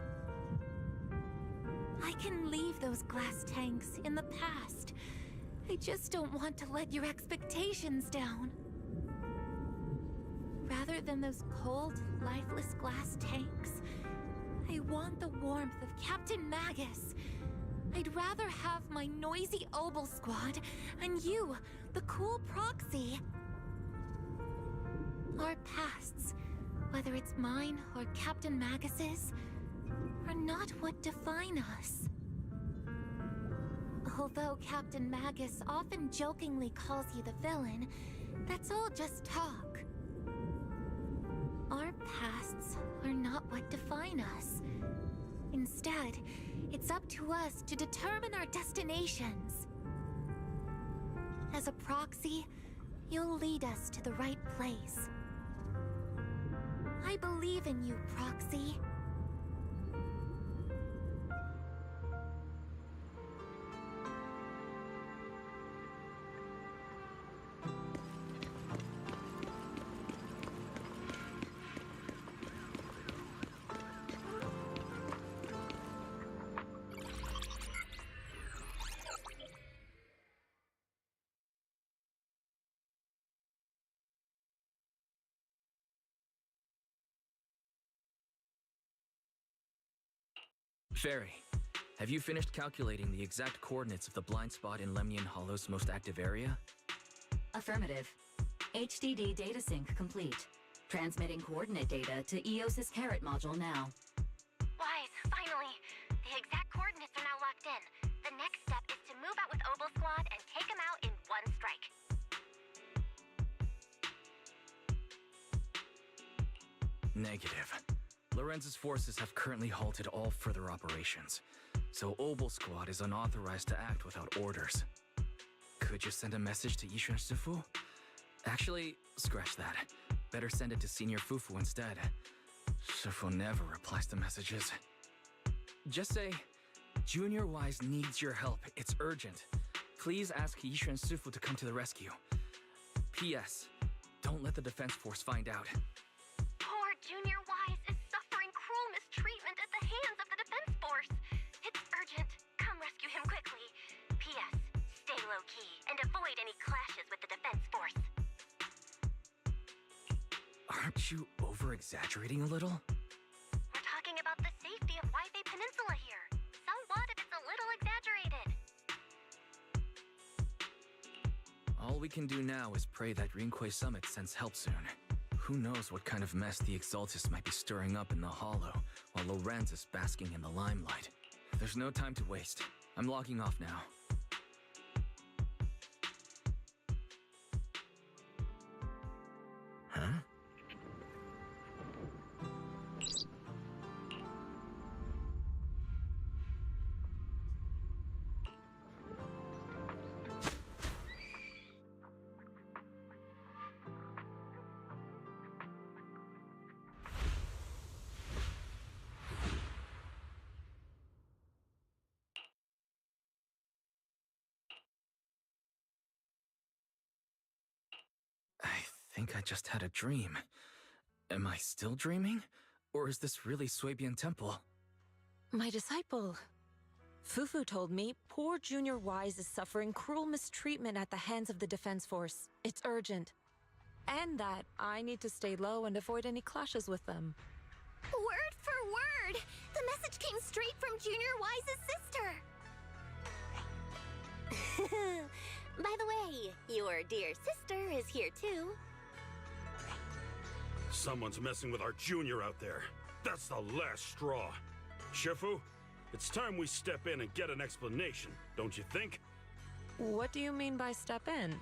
Speaker 2: I can leave those glass tanks in the past. I just don't want to let your expectations down. Rather than those cold, lifeless glass tanks, I want the warmth of Captain Magus. I'd rather have my noisy Obel squad and you, the cool proxy. Our pasts, whether it's mine or Captain Magus's, are not what define us. Although Captain Magus often jokingly calls you the villain, that's all just talk. Our pasts are not what define us. Instead, it's up to us to determine our destinations. As a proxy, you'll lead us to the right place. I believe in you, Proxy.
Speaker 5: Fairy, have you finished calculating the exact coordinates of the blind spot in Lemnian Hollow's most active area?
Speaker 14: Affirmative. HDD data sync complete. Transmitting coordinate data to EOS's Carrot module now.
Speaker 7: Wise, finally. The exact coordinates are now locked in. The next step is to move out with Obel Squad and take them out in one strike.
Speaker 5: Negative. Lorenz's forces have currently halted all further operations, so Obel Squad is unauthorized to act without orders. Could you send a message to Yishuan Sifu? Actually, scratch that. Better send it to Senior Fufu instead. Sifu never replies to messages. Just say, Junior Wise needs your help. It's urgent. Please ask Yishuan Sifu to come to the rescue. P.S. Don't let the defense force find out.
Speaker 7: Poor Junior Wise is suffering cruel mistreatment at the hands of the defense force. It's urgent. Come rescue him quickly. P.S. Stay low-key and avoid any clashes with the defense force.
Speaker 5: Aren't you over-exaggerating a little?
Speaker 7: We're talking about the safety of Waifei Peninsula here. So what if it's a little exaggerated?
Speaker 5: All we can do now is pray that Rinquei Summit sends help soon. Who knows what kind of mess the Exaltis might be stirring up in the Hollow, while Lorenz is basking in the limelight. There's no time to waste. I'm logging off now. Huh? I think I just had a dream. Am I still dreaming? Or is this really Swabian Temple?
Speaker 15: My disciple. Fufu told me poor Junior Wise is suffering cruel mistreatment at the hands of the defense force. It's urgent. And that I need to stay low and avoid any clashes with them.
Speaker 3: Word for word! The message came straight from Junior Wise's sister! By the way, your dear sister is here too.
Speaker 10: Someone's messing with our junior out there. That's the last straw. Shifu, it's time we step in and get an explanation, don't you think?
Speaker 15: What do you mean by step in?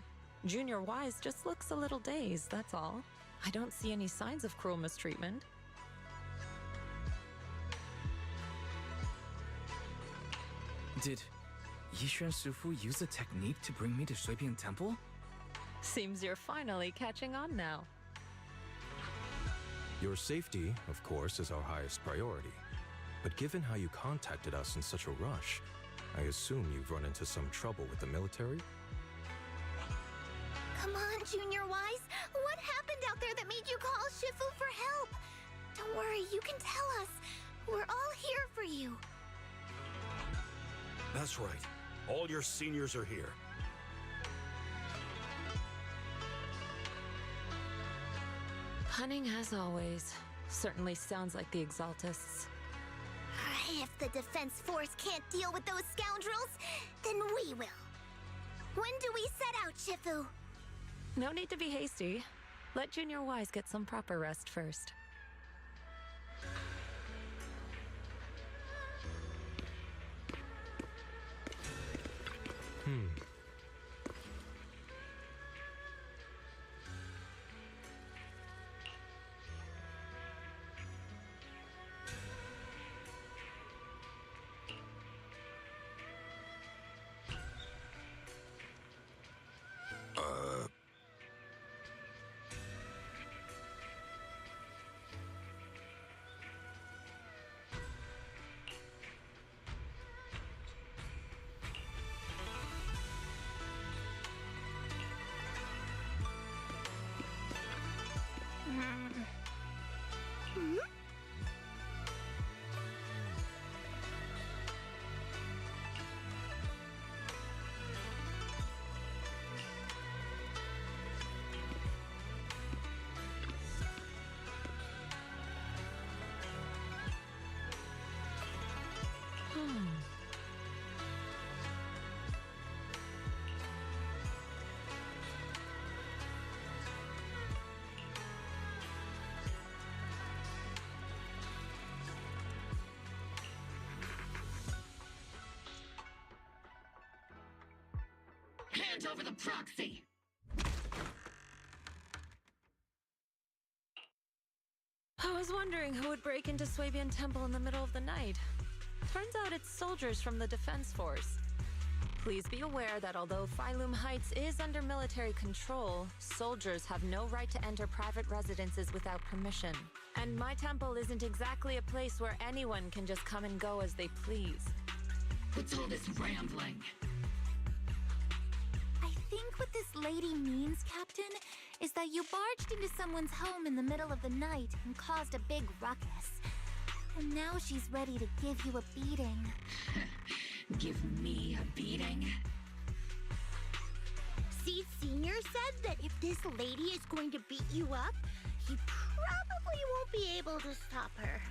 Speaker 15: Junior Wise just looks a little dazed, that's all. I don't see any signs of cruel mistreatment.
Speaker 5: Did Yishuan Sufu use a technique to bring me to Swabian Temple?
Speaker 15: Seems you're finally catching on now.
Speaker 16: Your safety, of course, is our highest priority.
Speaker 11: But given how you contacted us in such a rush, I assume you've run into some trouble with the military?
Speaker 3: Come on, Junior Wise. What happened out there that made you call Shifu for help? Don't worry, you can tell us. We're all here for you.
Speaker 10: That's right. All your seniors are here.
Speaker 15: Punning as always. Certainly sounds like the Exaltists.
Speaker 3: If the Defense Force can't deal with those scoundrels, then we will. When do we set out, Shifu?
Speaker 15: No need to be hasty. Let Junior Wise get some proper rest first.
Speaker 4: Hand over the proxy!
Speaker 15: I was wondering who would break into Swabian Temple in the middle of the night. Turns out it's soldiers from the Defense Force. Please be aware that although Phylum Heights is under military control, soldiers have no right to enter private residences without permission. And my temple isn't exactly a place where anyone can just come and go as they please.
Speaker 4: What's all this rambling?
Speaker 2: I think what this lady means, Captain, is that you barged into someone's home in the middle of the night and caused a big ruckus. And now she's ready to give you a beating.
Speaker 4: Give me a beating?
Speaker 3: See, Senior said that if this lady is going to beat you up, he probably won't be able to stop her.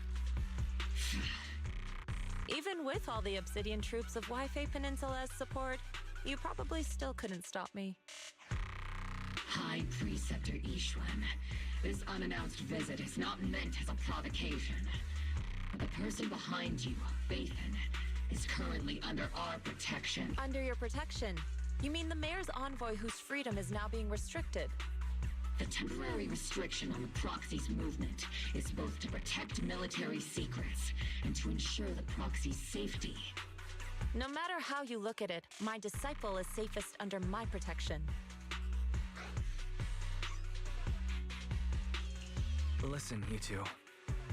Speaker 15: Even with all the Obsidian troops of Wi-Fi Peninsula's support, you probably still couldn't stop me.
Speaker 4: High Preceptor Ishwan, this unannounced visit is not meant as a provocation. The person behind you, Bathan, is currently under our protection.
Speaker 15: Under your protection? You mean the mayor's envoy whose freedom is now being restricted?
Speaker 4: The temporary restriction on the proxy's movement is both to protect military secrets and to ensure the proxy's safety.
Speaker 15: No matter how you look at it, my disciple is safest under my protection.
Speaker 5: Listen, you two.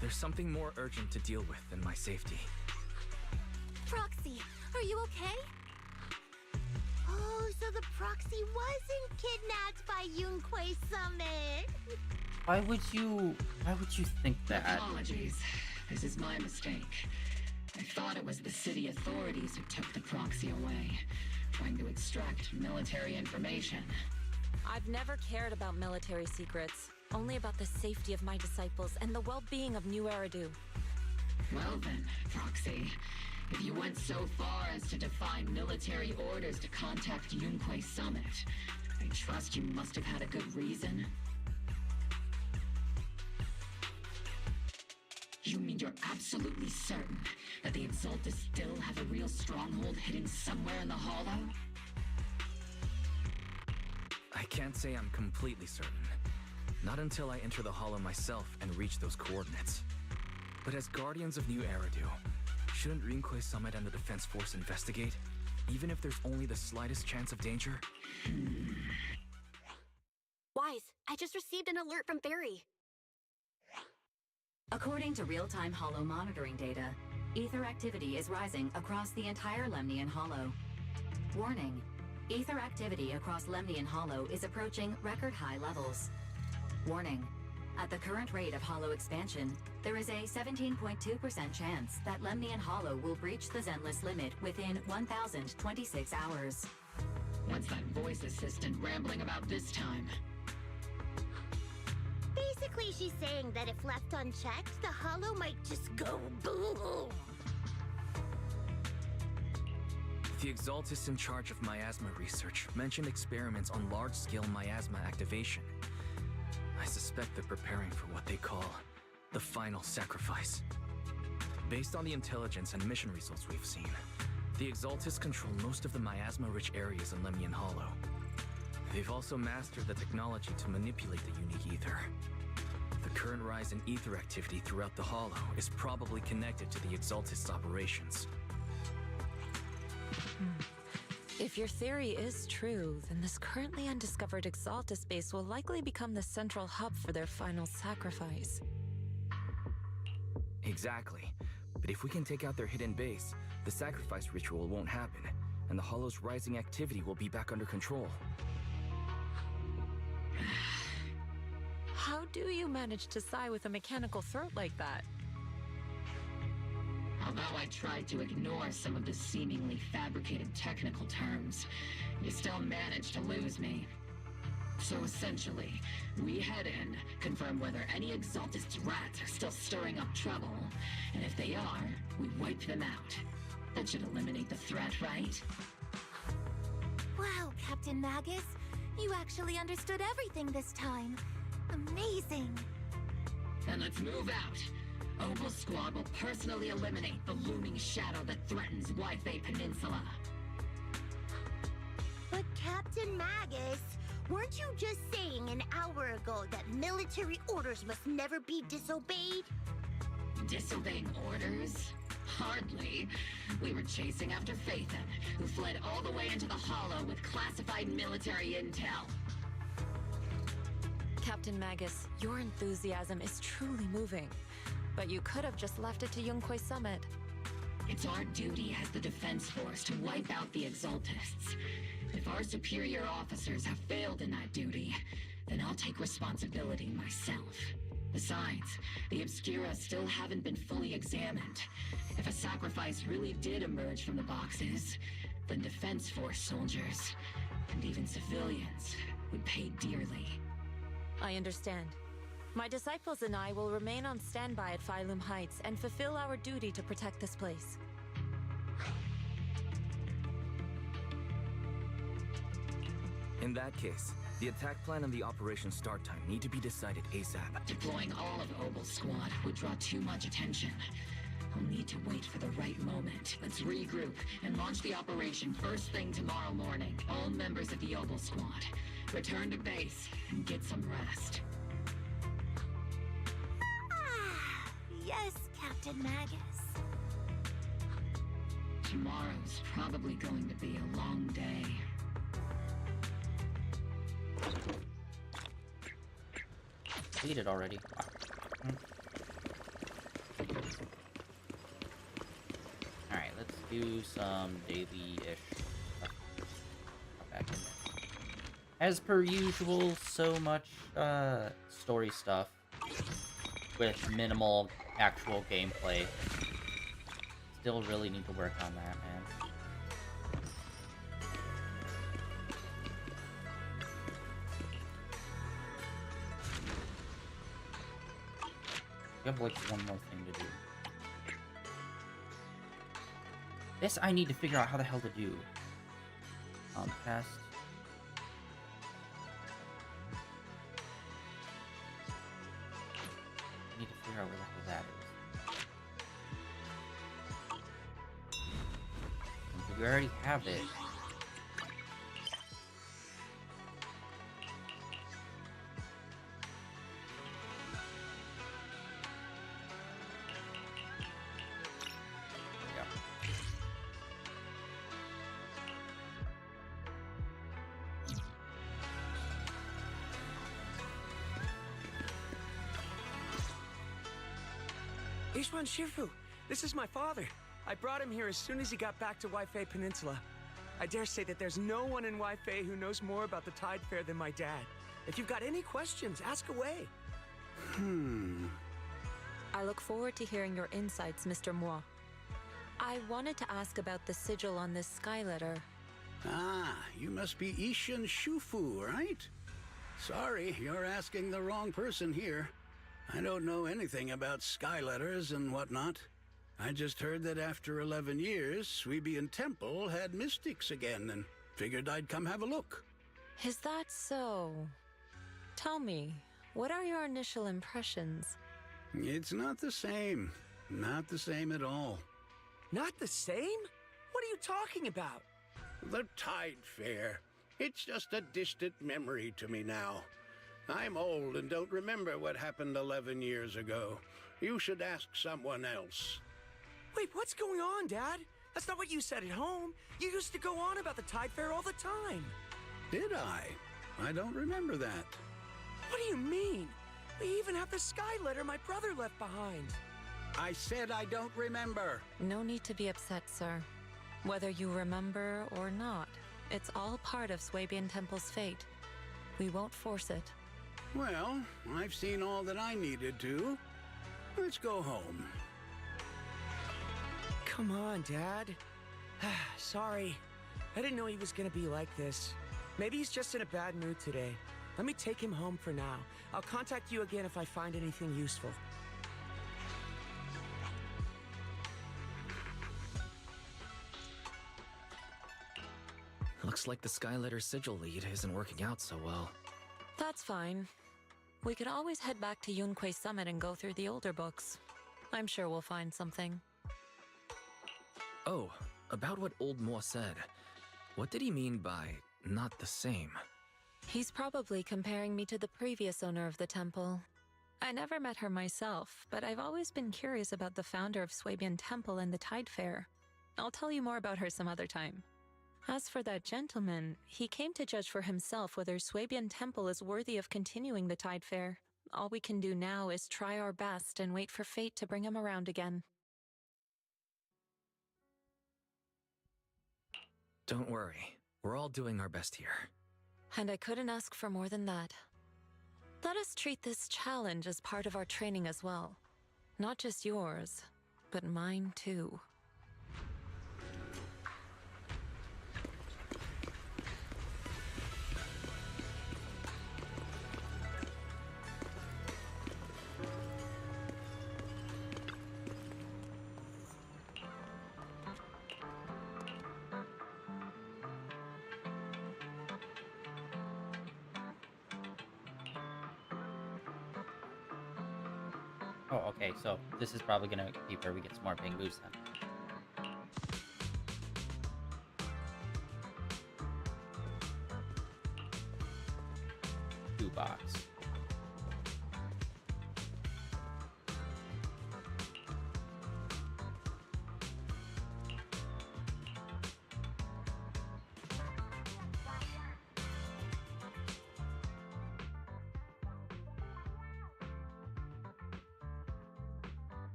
Speaker 5: There's something more urgent to deal with than my safety.
Speaker 2: Proxy, are you okay?
Speaker 3: Oh, so the proxy wasn't kidnapped by Yunquei Summit.
Speaker 1: Why would you think that?
Speaker 4: Apologies. This is my mistake. I thought it was the city authorities who took the proxy away, trying to extract military information.
Speaker 15: I've never cared about military secrets, only about the safety of my disciples and the well-being of New Eridu.
Speaker 4: Well then, Proxy, if you went so far as to defy military orders to contact Yunquei Summit, I trust you must have had a good reason. You mean you're absolutely certain that the Exaltus still have a real stronghold hidden somewhere in the Hollow?
Speaker 5: I can't say I'm completely certain. Not until I enter the Hollow myself and reach those coordinates. But as Guardians of New Eridu, shouldn't Rinquei Summit and the Defense Force investigate? Even if there's only the slightest chance of danger?
Speaker 7: Wise, I just received an alert from Barry.
Speaker 14: According to real-time Hollow monitoring data, Ether activity is rising across the entire Lemnian Hollow. Warning. Ether activity across Lemnian Hollow is approaching record-high levels. Warning. At the current rate of Hollow expansion, there is a 17.2% chance that Lemnian Hollow will breach the Zenless limit within 1,026 hours.
Speaker 4: What's that voice assistant rambling about this time?
Speaker 3: Basically, she's saying that if left unchecked, the hollow might just go boom.
Speaker 5: The Exaltists in charge of miasma research mentioned experiments on large-scale miasma activation. I suspect they're preparing for what they call the final sacrifice. Based on the intelligence and mission results we've seen, the Exaltists control most of the miasma-rich areas in Lemnian Hollow. They've also mastered the technology to manipulate the unique ether. The current rise in ether activity throughout the Hollow is probably connected to the Exaltists' operations.
Speaker 15: If your theory is true, then this currently undiscovered Exaltus base will likely become the central hub for their final sacrifice.
Speaker 5: Exactly. But if we can take out their hidden base, the sacrifice ritual won't happen, and the Hollow's rising activity will be back under control.
Speaker 15: How do you manage to sigh with a mechanical throat like that?
Speaker 4: Although I tried to ignore some of the seemingly fabricated technical terms, you still managed to lose me. So essentially, we head in, confirm whether any Exaltist rats are still stirring up trouble, and if they are, we wipe them out. That should eliminate the threat, right?
Speaker 2: Wow, Captain Magus. You actually understood everything this time. Amazing.
Speaker 4: Then let's move out. Opal Squad will personally eliminate the looming shadow that threatens Wi-Fi Peninsula.
Speaker 3: But Captain Magus, weren't you just saying an hour ago that military orders must never be disobeyed?
Speaker 4: Disobeying orders? Hardly. We were chasing after Phaethon, who fled all the way into the Hollow with classified military intel.
Speaker 15: Captain Magus, your enthusiasm is truly moving. But you could have just left it to Yunquay Summit.
Speaker 4: It's our duty as the Defense Force to wipe out the Exaltists. If our superior officers have failed in that duty, then I'll take responsibility myself. Besides, the Obscura still haven't been fully examined. If a sacrifice really did emerge from the boxes, then Defense Force soldiers, and even civilians, would pay dearly.
Speaker 15: I understand. My disciples and I will remain on standby at Phylum Heights and fulfill our duty to protect this place.
Speaker 5: In that case, the attack plan and the operation start time need to be decided ASAP.
Speaker 4: Deploying all of Opal Squad would draw too much attention. I'll need to wait for the right moment. Let's regroup and launch the operation first thing tomorrow morning. All members of the Opal Squad, return to base and get some rest.
Speaker 2: Yes, Captain Magus.
Speaker 4: Tomorrow's probably going to be a long day.
Speaker 1: Beat it already. Alright, let's do some daily-ish stuff. Back in there. As per usual, so much story stuff with minimal actual gameplay. Still really need to work on that, man. We have like one more thing to do. This I need to figure out how the hell to do. Past. I need to figure out where the hell that is. We already have it.
Speaker 11: Ishwan Shifu,
Speaker 16: This is my father. I brought him here as soon as he got back to Waifei Peninsula. I dare say that there's no one in Waifei who knows more about the Tide Fair than my dad. If you've got any questions, ask away.
Speaker 15: I look forward to hearing your insights, Mr. Moi. I wanted to ask about the sigil on this sky letter.
Speaker 17: Ah, you must be Ishin Shufu, right? Sorry, you're asking the wrong person here. I don't know anything about sky letters and whatnot. I just heard that after 11 years, Suibian Temple had mystics again and figured I'd come have a look.
Speaker 15: Is that so? Tell me, what are your initial impressions?
Speaker 17: It's not the same. Not the same at all.
Speaker 16: Not the same? What are you talking about?
Speaker 17: The Tide Fair. It's just a distant memory to me now. I'm old and don't remember what happened 11 years ago. You should ask someone else.
Speaker 16: Wait, what's going on, Dad? That's not what you said at home. You used to go on about the Tide Fair all the time.
Speaker 17: Did I? I don't remember that.
Speaker 16: What do you mean? We even have the sky letter my brother left behind.
Speaker 17: I said I don't remember.
Speaker 15: No need to be upset, sir. Whether you remember or not, it's all part of Suibian Temple's fate. We won't force it.
Speaker 17: Well, I've seen all that I needed to. Let's go home.
Speaker 16: Come on, Dad. Sorry. I didn't know he was gonna be like this. Maybe he's just in a bad mood today. Let me take him home for now. I'll contact you again if I find anything useful.
Speaker 5: Looks like the Skyletter sigil lead isn't working out so well.
Speaker 15: That's fine. We could always head back to Yunquei Summit and go through the older books. I'm sure we'll find something.
Speaker 5: Oh, about what old Mo said. What did he mean by not the same?
Speaker 15: He's probably comparing me to the previous owner of the temple. I never met her myself, but I've always been curious about the founder of Suibian Temple and the Tide Fair. I'll tell you more about her some other time. As for that gentleman, he came to judge for himself whether Suibian Temple is worthy of continuing the Tide Fair. All we can do now is try our best and wait for fate to bring him around again.
Speaker 5: Don't worry. We're all doing our best here.
Speaker 15: And I couldn't ask for more than that. Let us treat this challenge as part of our training as well. Not just yours, but mine too.
Speaker 1: Oh, okay, so this is probably gonna be where we get some more Bangoos then. Box.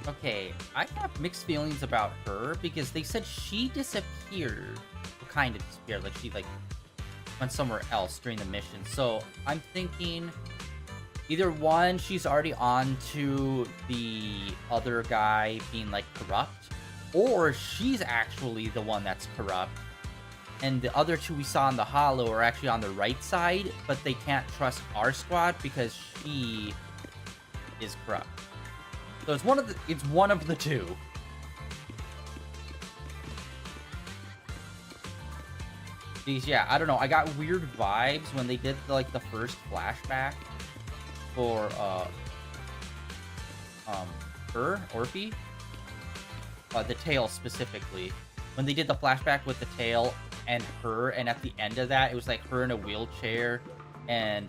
Speaker 1: Okay, I have mixed feelings about her because they said she disappeared, or kind of disappeared, like she went somewhere else during the mission. So I'm thinking either one, she's already on to the other guy being like corrupt, or she's actually the one that's corrupt. And the other two we saw in the holo are actually on the right side, but they can't trust our squad because she is corrupt. So it's one of the two. These, yeah, I don't know. I got weird vibes when they did the first flashback for Orphe. The tail specifically. When they did the flashback with the tail and her, and at the end of that, it was like her in a wheelchair and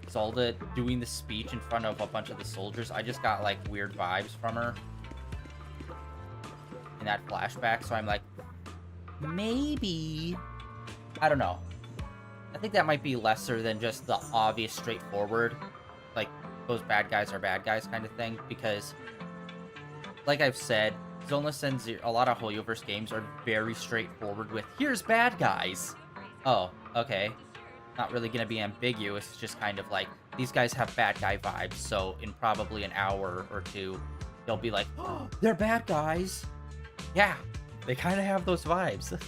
Speaker 1: Zalda doing the speech in front of a bunch of the soldiers. I just got like weird vibes from her in that flashback, so I'm like, maybe... I don't know. I think that might be lesser than just the obvious straightforward, like, those bad guys are bad guys kind of thing, because, like I've said, Zenless and a lot of Hoyoverse games are very straightforward with, here's bad guys! Oh, okay. Not really gonna be ambiguous, it's just kind of like, these guys have bad guy vibes, so in probably an hour or two, they'll be like, oh, they're bad guys! Yeah, they kind of have those vibes.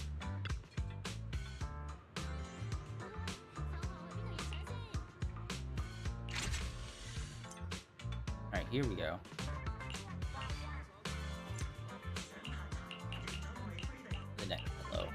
Speaker 1: Alright, here we go. The next hello.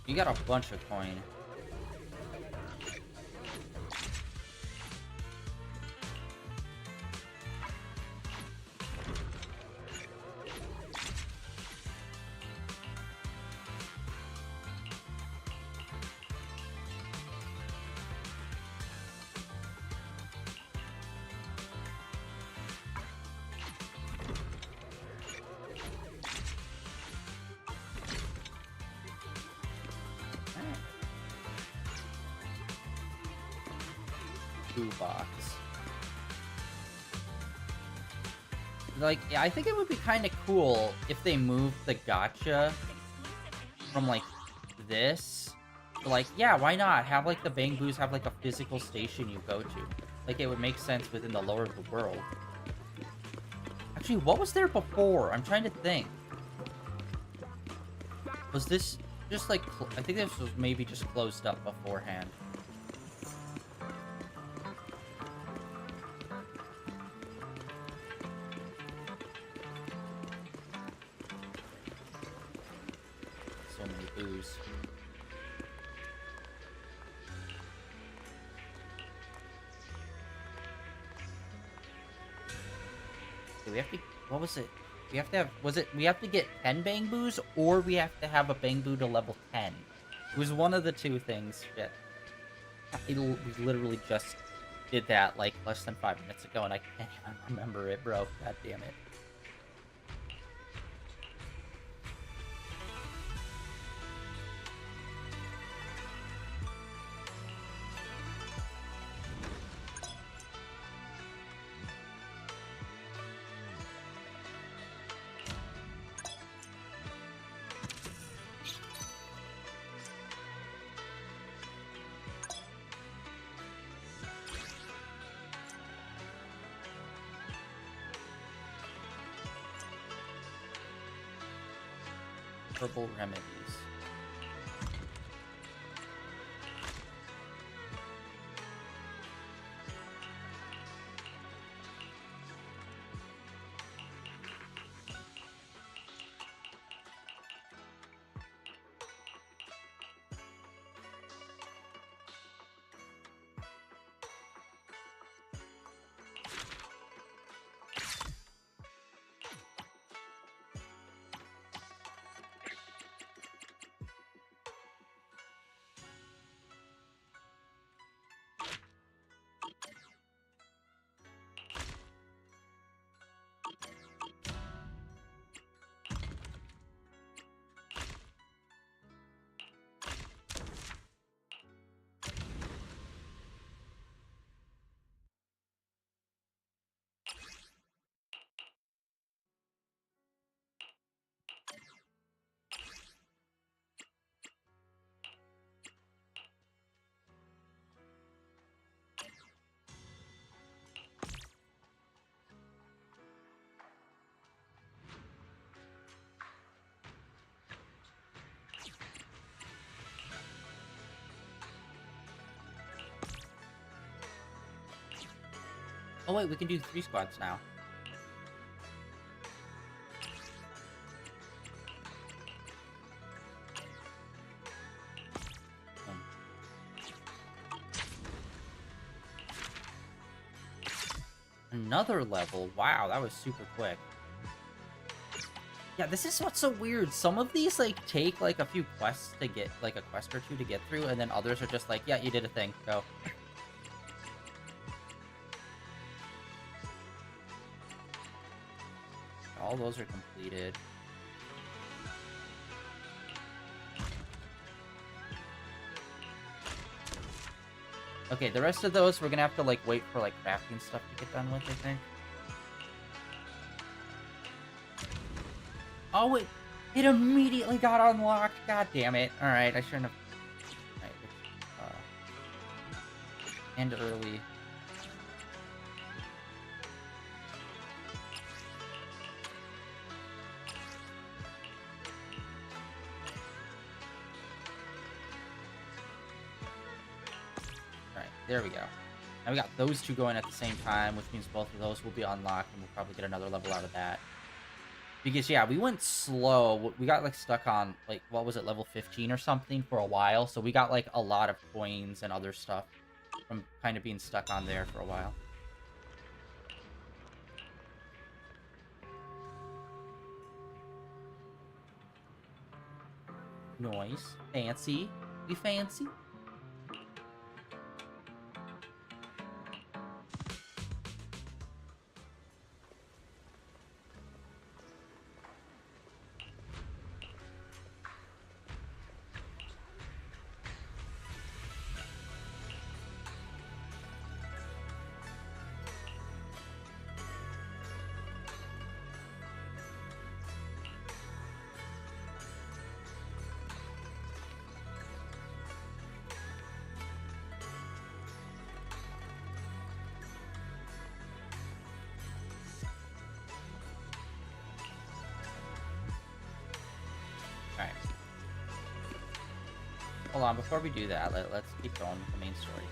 Speaker 1: You got a bunch of coin. Box. Like, yeah, I think it would be kind of cool if they moved the gacha from, like, this to, like, yeah, why not? Have, like, the Bang Boos have, like, a physical station you go to. Like, it would make sense within the lore of the world. Actually, what was there before? I'm trying to think. Was this just, like, I think this was maybe just closed up beforehand. We have to, what was it? We have to have, was it, we have to get 10 Bang Boos, or we have to have a Bang Boo to level 10? It was one of the two things. Shit. We literally just did that, like, less than 5 minutes ago, and I can't even remember it, bro. God damn it. Herbal remedies. Oh wait, we can do 3 squads now. Another level. Wow, that was super quick. Yeah, this is what's so weird. Some of these, like, take, like, a few quests to get, like, a quest or two to get through, and then others are just like, yeah, you did a thing. Go. All those are completed. Okay, the rest of those, we're gonna have to, like, wait for, like, crafting stuff to get done with, I think. Oh, it immediately got unlocked. God damn it. Alright, I shouldn't have... Alright, end early. Alright, there we go. Now we got those two going at the same time, which means both of those will be unlocked, and we'll probably get another level out of that. Because, yeah, we went slow. We got, like, stuck on, like, what was it, level 15 or something for a while. So we got, like, a lot of coins and other stuff from kind of being stuck on there for a while. Nice. Fancy. We fancy. Alright. Hold on, before we do that, let's keep going with the main story.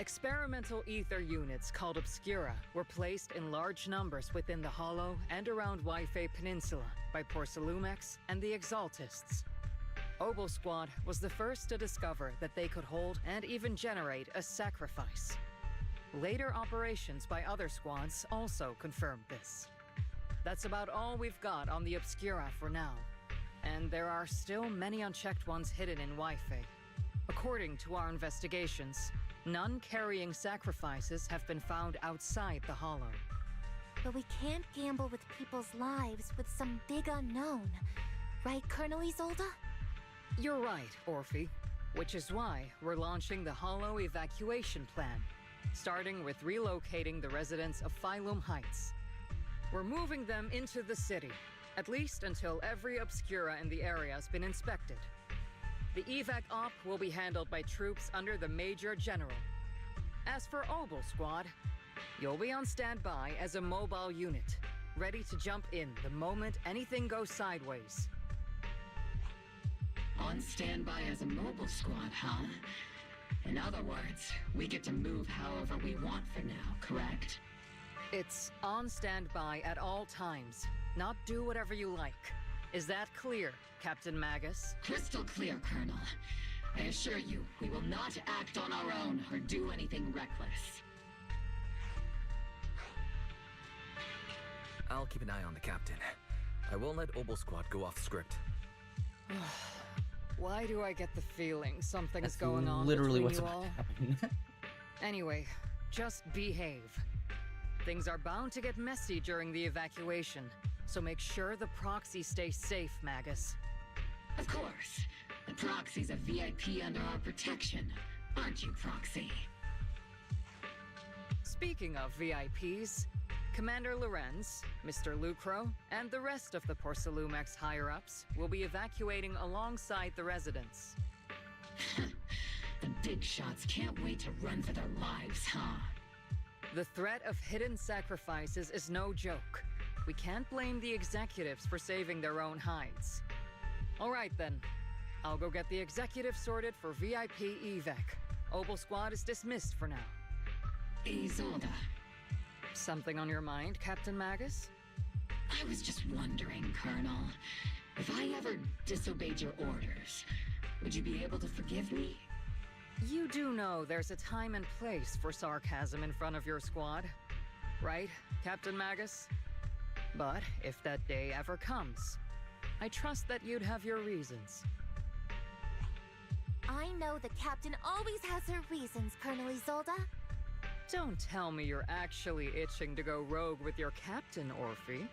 Speaker 6: Experimental ether units called Obscura were placed in large numbers within the Hollow and around Wi-Fi Peninsula by Porcelumex and the Exaltists. Obel Squad was the first to discover that they could hold and even generate a sacrifice. Later operations by other squads also confirmed this. That's about all we've got on the Obscura for now, and there are still many unchecked ones hidden in Wi-Fi. According to our investigations, none carrying sacrifices have been found outside the Hollow.
Speaker 2: But we can't gamble with people's lives with some big unknown. Right, Colonel Isolde?
Speaker 6: You're right, Orphe. Which is why we're launching the Hollow evacuation plan, starting with relocating the residents of Phylum Heights. We're moving them into the city, at least until every Obscura in the area has been inspected. The evac op will be handled by troops under the Major General. As for Obel Squad, you'll be on standby as a mobile unit, ready to jump in the moment anything goes sideways.
Speaker 4: On standby as a mobile squad, huh? In other words, we get to move however we want for now, correct?
Speaker 6: It's on standby at all times, not do whatever you like. Is that clear, Captain Magus?
Speaker 4: Crystal clear, Colonel. I assure you, we will not act on our own or do anything reckless.
Speaker 5: I'll keep an eye on the captain. I won't let Obel Squad go off script.
Speaker 6: Why do I get the feeling something's
Speaker 1: That's
Speaker 6: going on
Speaker 1: literally
Speaker 6: between
Speaker 1: what's
Speaker 6: you
Speaker 1: about
Speaker 6: all?
Speaker 1: to happen.
Speaker 6: Anyway, just behave. Things are bound to get messy during the evacuation, so make sure the proxy stays safe, Magus.
Speaker 4: Of course. The Proxy's a VIP under our protection, aren't you, Proxy?
Speaker 6: Speaking of VIPs, Commander Lorenz, Mr. Lucro, and the rest of the Porcelumex higher-ups will be evacuating alongside the residents.
Speaker 4: The big shots can't wait to run for their lives, huh?
Speaker 6: The threat of hidden sacrifices is no joke. We can't blame the executives for saving their own hides. All right then. I'll go get the executives sorted for VIP evac. Obel Squad is dismissed for now.
Speaker 4: Isolde.
Speaker 6: Something on your mind, Captain Magus?
Speaker 4: I was just wondering, Colonel, if I ever disobeyed your orders, would you be able to forgive me?
Speaker 6: You do know there's a time and place for sarcasm in front of your squad, right, Captain Magus? But if that day ever comes, I trust that you'd have your reasons.
Speaker 2: I know the captain always has her reasons, Colonel Isolde.
Speaker 6: Don't tell me you're actually itching to go rogue with your captain, Orphe.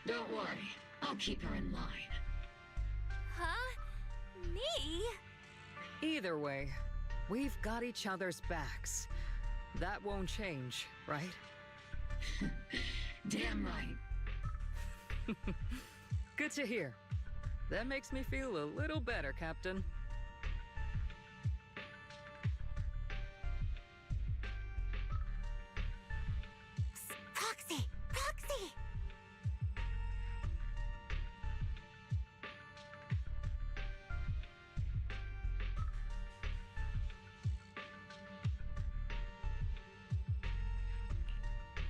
Speaker 4: Don't worry, I'll keep her in line.
Speaker 2: Huh? Me?
Speaker 6: Either way, we've got each other's backs. That won't change, right?
Speaker 4: Damn right.
Speaker 6: Good to hear. That makes me feel a little better, Captain.
Speaker 2: Proxy! Proxy!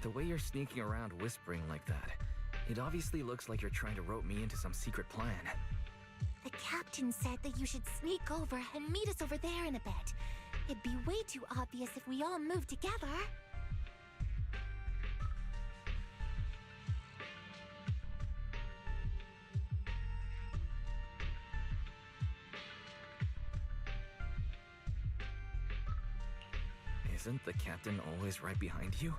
Speaker 5: The way you're sneaking around whispering like that, it obviously looks like you're trying to rope me into some secret plan.
Speaker 2: The captain said that you should sneak over and meet us over there in a bit. It'd be way too obvious if we all moved together.
Speaker 5: Isn't the captain always right behind you?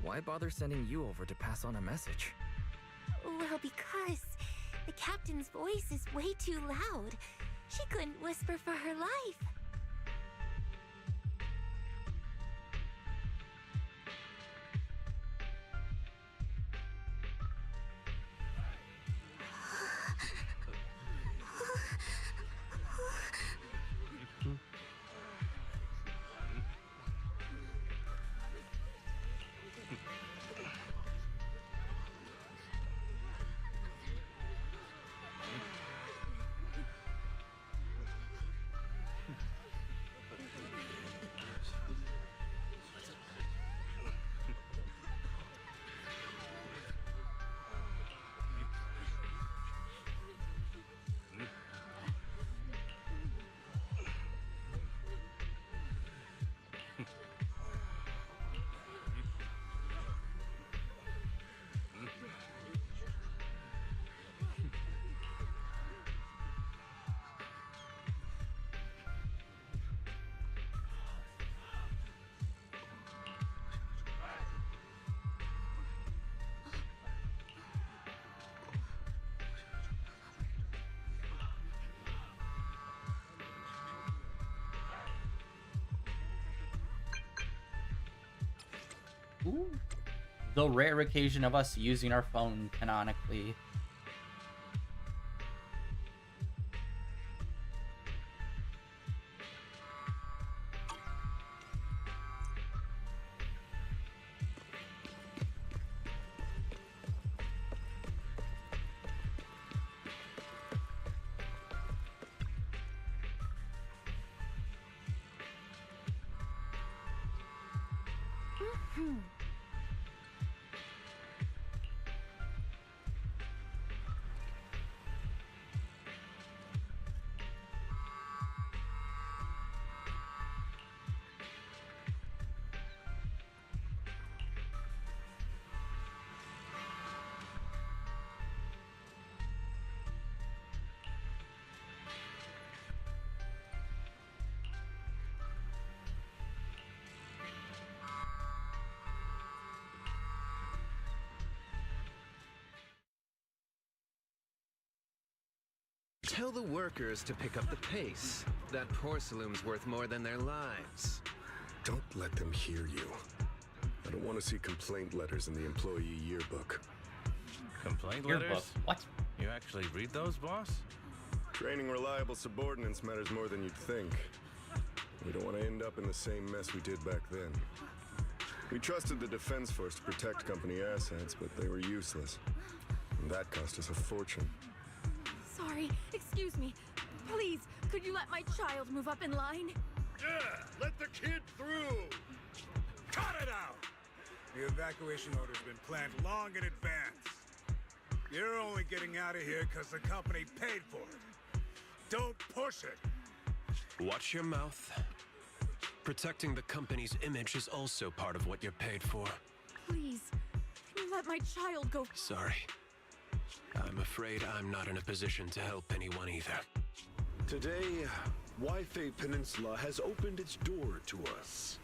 Speaker 5: Why bother sending you over to pass on a message?
Speaker 2: Well, because the captain's voice is way too loud. She couldn't whisper for her life.
Speaker 1: Ooh. The rare occasion of us using our phone canonically.
Speaker 18: Tell the workers to pick up the pace. That porcelain's worth more than their lives.
Speaker 12: Don't let them hear you. I don't want to see complaint letters in the employee yearbook.
Speaker 19: Complaint
Speaker 1: Yearbook?
Speaker 19: letters?
Speaker 1: What?
Speaker 19: You actually read those, boss?
Speaker 12: Training reliable subordinates matters more than you'd think. We don't want to end up in the same mess we did back then. We trusted the Defense Force to protect company assets, but they were useless. And that cost us a fortune.
Speaker 2: Sorry, excuse me. Please, could you let my child move up in line?
Speaker 20: Yeah, let the kid through! Cut it out! The evacuation order's been planned long in advance. You're only getting out of here because the company paid for it. Don't push it!
Speaker 9: Watch your mouth. Protecting the company's image is also part of what you're paid for.
Speaker 2: Please, can you let my child go?
Speaker 9: Sorry. I'm afraid I'm not in a position to help anyone either.
Speaker 12: Today, Wi-Fi Peninsula has opened its door to us.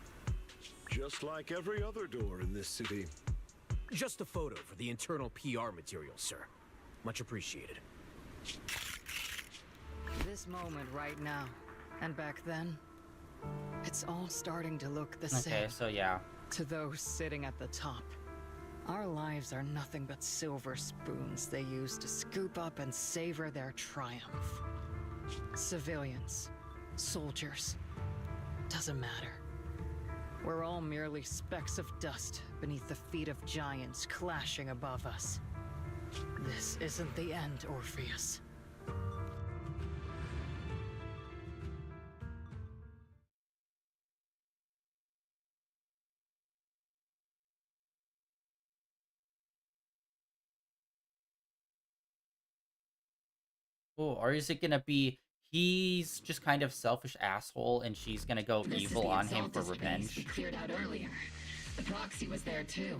Speaker 12: Just like every other door in this city.
Speaker 11: Just a photo for the internal PR material, sir. Much appreciated.
Speaker 6: This moment right now, and back then, it's all starting to look the same.
Speaker 1: Okay, so yeah.
Speaker 6: To those sitting at the top. Our lives are nothing but silver spoons they use to scoop up and savor their triumph. Civilians, soldiers, doesn't matter. We're all merely specks of dust beneath the feet of giants clashing above us. This isn't the end, Orpheus.
Speaker 1: Oh, or is it gonna be he's just kind of selfish asshole and she's gonna go
Speaker 4: This is
Speaker 1: evil
Speaker 4: the
Speaker 1: on him for
Speaker 4: Exaltus base we
Speaker 1: revenge?
Speaker 4: cleared out earlier. The proxy was there too.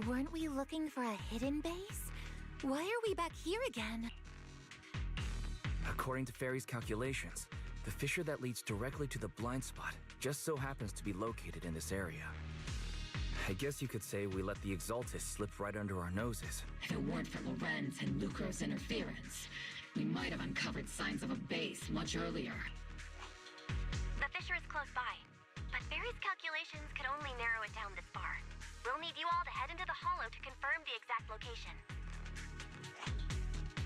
Speaker 2: Weren't we looking for a hidden base? Why are we back here again?
Speaker 5: According to Fairy's calculations, the fissure that leads directly to the blind spot just so happens to be located in this area. I guess you could say we let the Exaltus slip right under our noses.
Speaker 4: If it weren't for Lorenz and Lucro's interference, we might have uncovered signs of a base much earlier.
Speaker 7: The fissure is close by, but Barry's calculations could only narrow it down this far. We'll need you all to head into the hollow to confirm the exact location.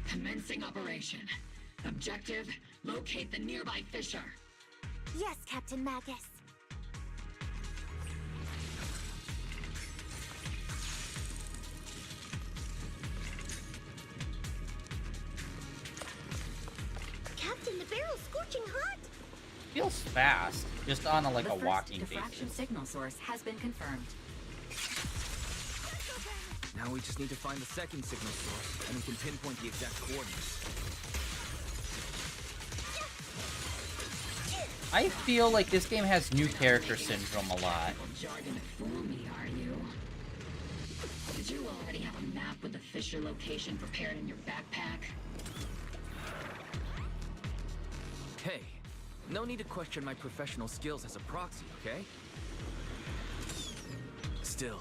Speaker 4: Commencing operation. Objective, locate the nearby fissure.
Speaker 2: Yes, Captain Magus.
Speaker 3: Captain, the barrel's scorching hot!
Speaker 1: Feels fast, just on a, like
Speaker 14: The
Speaker 1: a
Speaker 14: first
Speaker 1: walking
Speaker 14: diffraction
Speaker 1: basis.
Speaker 14: signal source has been confirmed.
Speaker 5: Now we just need to find the second signal source, and we can pinpoint the exact coordinates.
Speaker 1: I feel like this game has new character syndrome a lot.
Speaker 4: Jargon to fool me, are you? Did you already have a map with the fissure location prepared in your backpack?
Speaker 5: Hey, no need to question my professional skills as a proxy, okay? Still,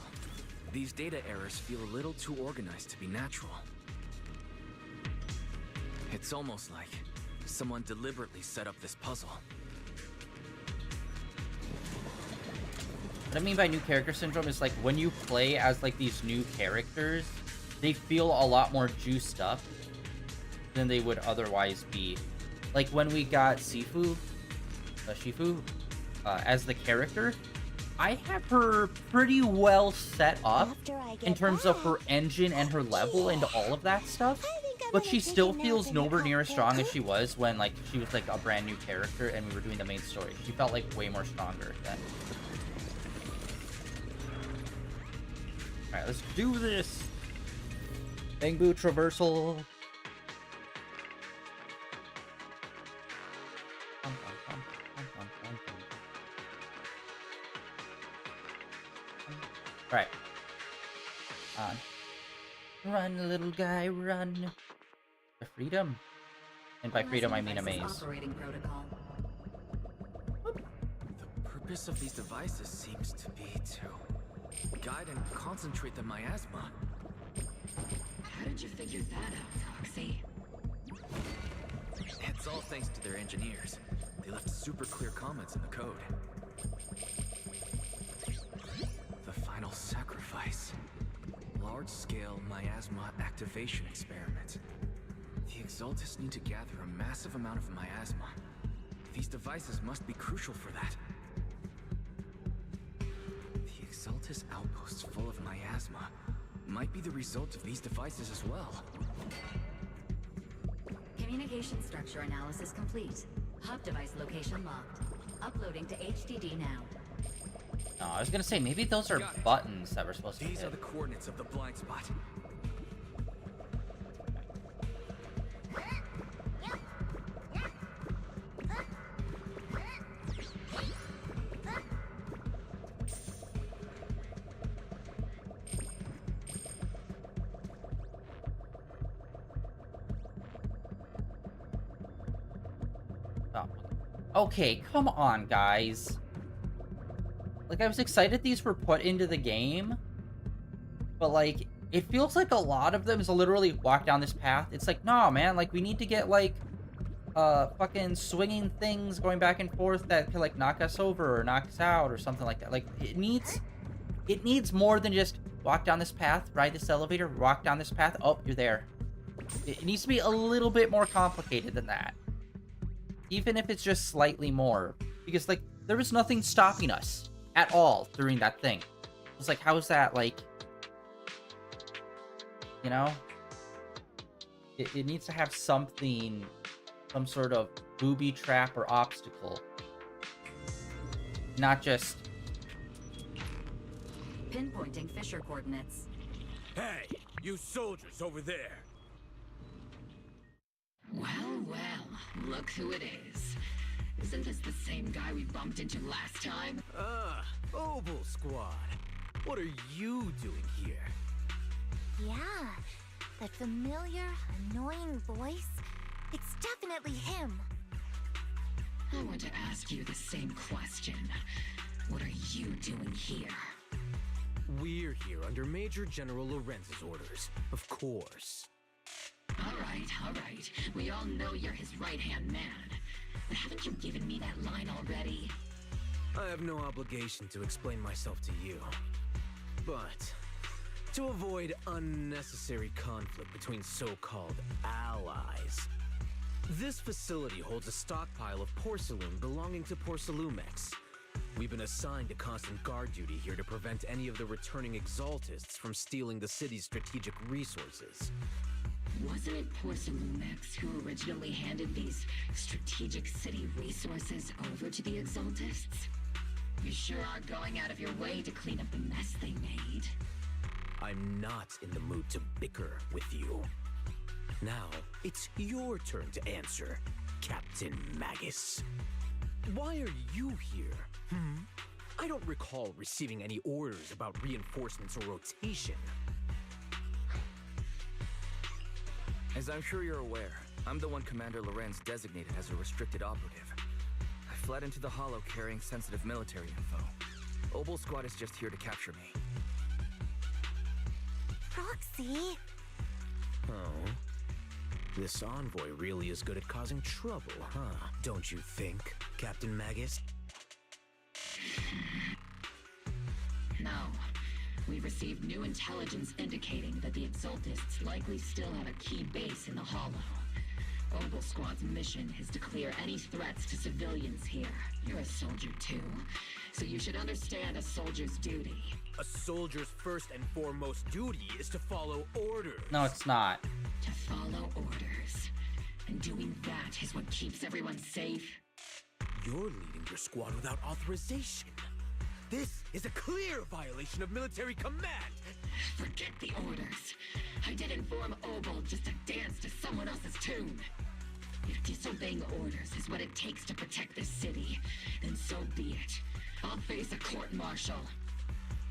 Speaker 5: these data errors feel a little too organized to be natural. It's almost like someone deliberately set up this puzzle.
Speaker 1: What I mean by new character syndrome is like when you play as like these new characters, they feel a lot more juiced up than they would otherwise be. Like when we got Shifu as the character, I have her pretty well set up in terms of her engine and her level and all of that stuff. But she still feels nowhere near as strong as she was when like she was like a brand new character and we were doing the main story. She felt like way more stronger then. Alright, let's do this. Bang Boo traversal. Right. On. Run, little guy, run. To freedom. And by freedom, I mean a maze.
Speaker 14: Operating protocol.
Speaker 5: The purpose of these devices seems to be to guide and concentrate the miasma.
Speaker 4: How did you figure that out, Proxy?
Speaker 5: It's all thanks to their engineers. They left super clear comments in the code. The final sacrifice. Large-scale miasma activation experiment. The Exaltus need to gather a massive amount of miasma. These devices must be crucial for that. The Exaltus outposts full of miasma might be the result of these devices as well.
Speaker 14: Communication structure analysis complete. Hub device location locked. Uploading to HDD now.
Speaker 1: No, I was gonna say, maybe those are buttons that we're supposed to hit.
Speaker 5: These are the coordinates of the blind spot.
Speaker 1: Oh. Okay, come on, guys. Like, I was excited these were put into the game, but, like, it feels like a lot of them is literally walk down this path. It's like, nah, man, like, we need to get, like, fucking swinging things going back and forth that could, like, knock us over or knock us out or something like that. Like, it needs more than just walk down this path, ride this elevator, walk down this path, oh, you're there. It needs to be a little bit more complicated than that. Even if it's just slightly more. Because, like, there was nothing stopping us at all during that thing. It was like, how is that, like... You know? It needs to have something... Some sort of booby trap or obstacle. Not just...
Speaker 14: Pinpointing Fisher coordinates.
Speaker 16: Hey, you soldiers over there.
Speaker 4: Well, well, look who it is. Isn't this the same guy we bumped into last time?
Speaker 11: Obel Squad. What are you doing here?
Speaker 2: Yeah, that familiar, annoying voice. It's definitely him.
Speaker 4: I want to ask you the same question. What are you doing here?
Speaker 11: We're here under Major General Lorenz's orders, of course.
Speaker 4: All right. We all know you're his right-hand man. But haven't you given me that line already?
Speaker 11: I have no obligation to explain myself to you. But to avoid unnecessary conflict between so-called allies, this facility holds a stockpile of porcelain belonging to Porcelumex. We've been assigned to constant guard duty here to prevent any of the returning Exaltists from stealing the city's strategic resources.
Speaker 4: Wasn't it Porcelumex who originally handed these strategic city resources over to the Exaltists? You sure are going out of your way to clean up the mess they made.
Speaker 11: I'm not in the mood to bicker with you. Now, it's your turn to answer, Captain Magus. Why are you here? I don't recall receiving any orders about reinforcements or rotation.
Speaker 5: As I'm sure you're aware, I'm the one Commander Lorenz designated as a restricted operative. I fled into the Hollow carrying sensitive military info. Obel Squad is just here to capture me.
Speaker 2: Roxy?
Speaker 11: Oh? This envoy really is good at causing trouble, huh? Don't you think, Captain Magus?
Speaker 4: No. We've received new intelligence indicating that the Exaltists likely still have a key base in the Hollow. Obel Squad's mission is to clear any threats to civilians here. You're a soldier too, so you should understand a soldier's duty.
Speaker 11: A soldier's first and foremost duty is to follow orders.
Speaker 1: No, it's not.
Speaker 4: To follow orders. And doing that is what keeps everyone safe.
Speaker 11: You're leading your squad without authorization. This is a clear violation of military command!
Speaker 4: Forget the orders. I didn't form Obel just to dance to someone else's tune. If disobeying orders is what it takes to protect this city, then so be it. I'll face a court-martial.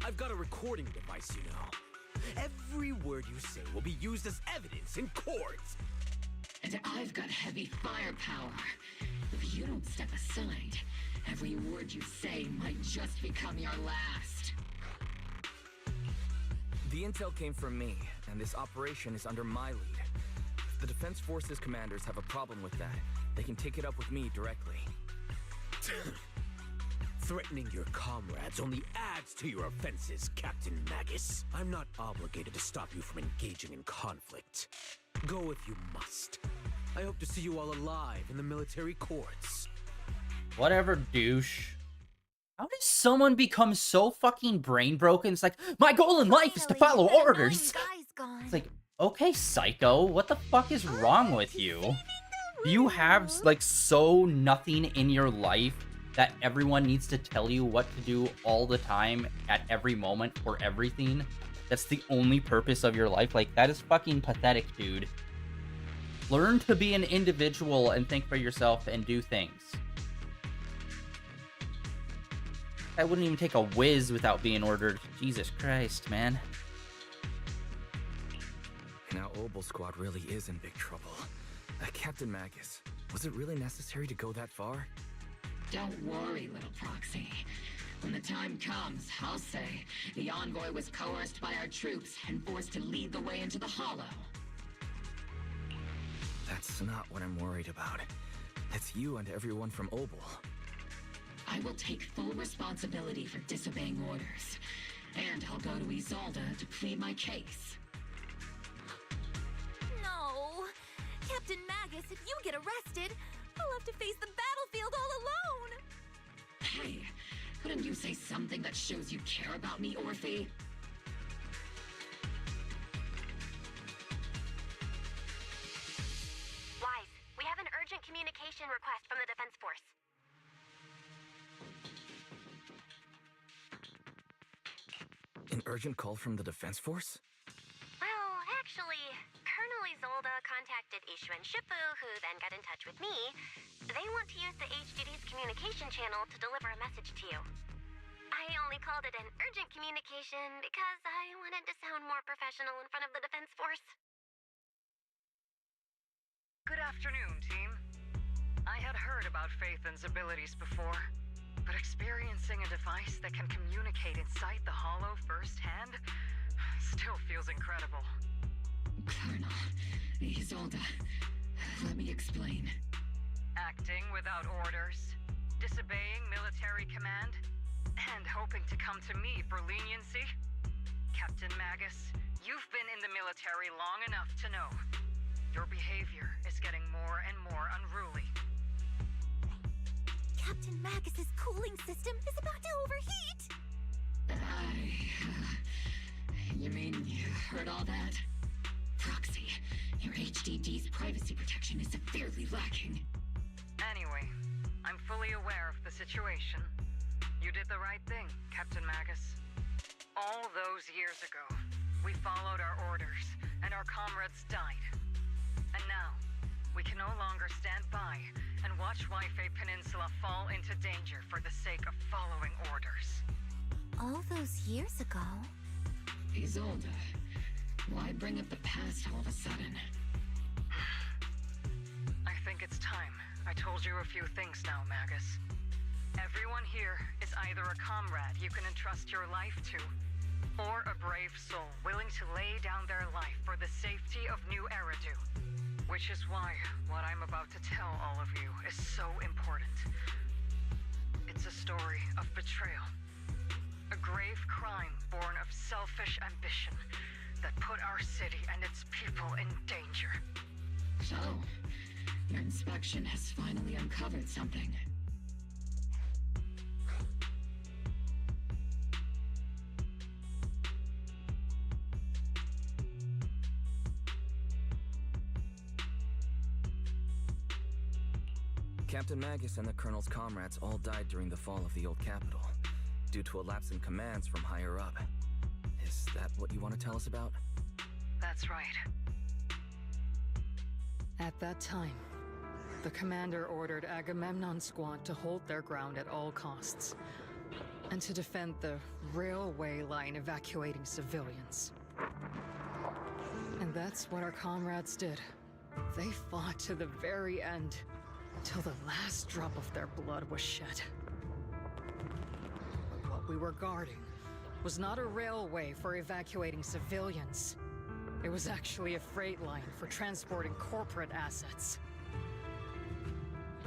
Speaker 11: I've got a recording device, you know. Every word you say will be used as evidence in court.
Speaker 4: And I've got heavy firepower. If you don't step aside, every word you say might just become your last.
Speaker 5: The intel came from me, and this operation is under my lead. If the Defense Forces commanders have a problem with that, they can take it up with me directly.
Speaker 11: Threatening your comrades only adds to your offenses, Captain Magus. I'm not obligated to stop you from engaging in conflict. Go if you must. I hope to see you all alive in the military courts.
Speaker 1: Whatever, douche. How does someone become so fucking brain broken? It's like, my goal in life is to follow orders. It's like, okay, psycho, what the fuck is wrong with you? Do you have, like, so nothing in your life that everyone needs to tell you what to do all the time, at every moment, for everything? That's the only purpose of your life? Like, that is fucking pathetic, dude. Learn to be an individual and think for yourself and do things. I wouldn't even take a whiz without being ordered. Jesus Christ, man.
Speaker 5: Now Obel Squad really is in big trouble. Captain Magus, was it really necessary to go that far?
Speaker 4: Don't worry, little proxy. When the time comes, I'll say the envoy was coerced by our troops and forced to lead the way into the Hollow.
Speaker 5: That's not what I'm worried about. It's you and everyone from Obel.
Speaker 4: I will take full responsibility for disobeying orders, and I'll go to Isolde to plead my case.
Speaker 2: No! Captain Magus, if you get arrested, I'll have to face the battlefield all alone!
Speaker 4: Hey, couldn't you say something that shows you care about me, Orphe?
Speaker 7: Wise, we have an urgent communication request from the Defense Force.
Speaker 5: An urgent call from the Defense Force?
Speaker 7: Well, actually, Colonel Isolde contacted Ishu and Shifu, who then got in touch with me. They want to use the HDD's communication channel to deliver a message to you. I only called it an urgent communication because I wanted to sound more professional in front of the Defense Force.
Speaker 6: Good afternoon, team. I had heard about Phaethon's abilities before, but experiencing a device that can communicate inside the Hollow firsthand still feels incredible.
Speaker 4: Colonel Isolde, let me explain.
Speaker 6: Acting without orders, disobeying military command, and hoping to come to me for leniency? Captain Magus, you've been in the military long enough to know. Your behavior is getting more and more unruly.
Speaker 2: Captain Magus's cooling system is about to overheat!
Speaker 4: You mean you heard all that? Proxy, your HDD's privacy protection is severely lacking.
Speaker 6: Anyway, I'm fully aware of the situation. You did the right thing, Captain Magus. All those years ago, we followed our orders, and our comrades died. And now, we can no longer stand by and watch Waifei Peninsula fall into danger for the sake of following orders.
Speaker 2: All those years ago?
Speaker 4: Isolde, why bring up the past all of a sudden?
Speaker 6: I think it's time I told you a few things now, Magus. Everyone here is either a comrade you can entrust your life to, or a brave soul willing to lay down their life for the safety of New Eridu. Which is why what I'm about to tell all of you is so important. It's a story of betrayal. A grave crime born of selfish ambition that put our city and its people in danger.
Speaker 4: So, your inspection has finally uncovered something.
Speaker 5: Captain Magus and the Colonel's comrades all died during the fall of the old capital, due to a lapse in commands from higher up. Is that what you want to tell us about?
Speaker 6: That's right. At that time, the commander ordered Agamemnon's squad to hold their ground at all costs, and to defend the railway line evacuating civilians. And that's what our comrades did. They fought to the very end, till the last drop of their blood was shed. But what we were guarding was not a railway for evacuating civilians. It was actually a freight line for transporting corporate assets.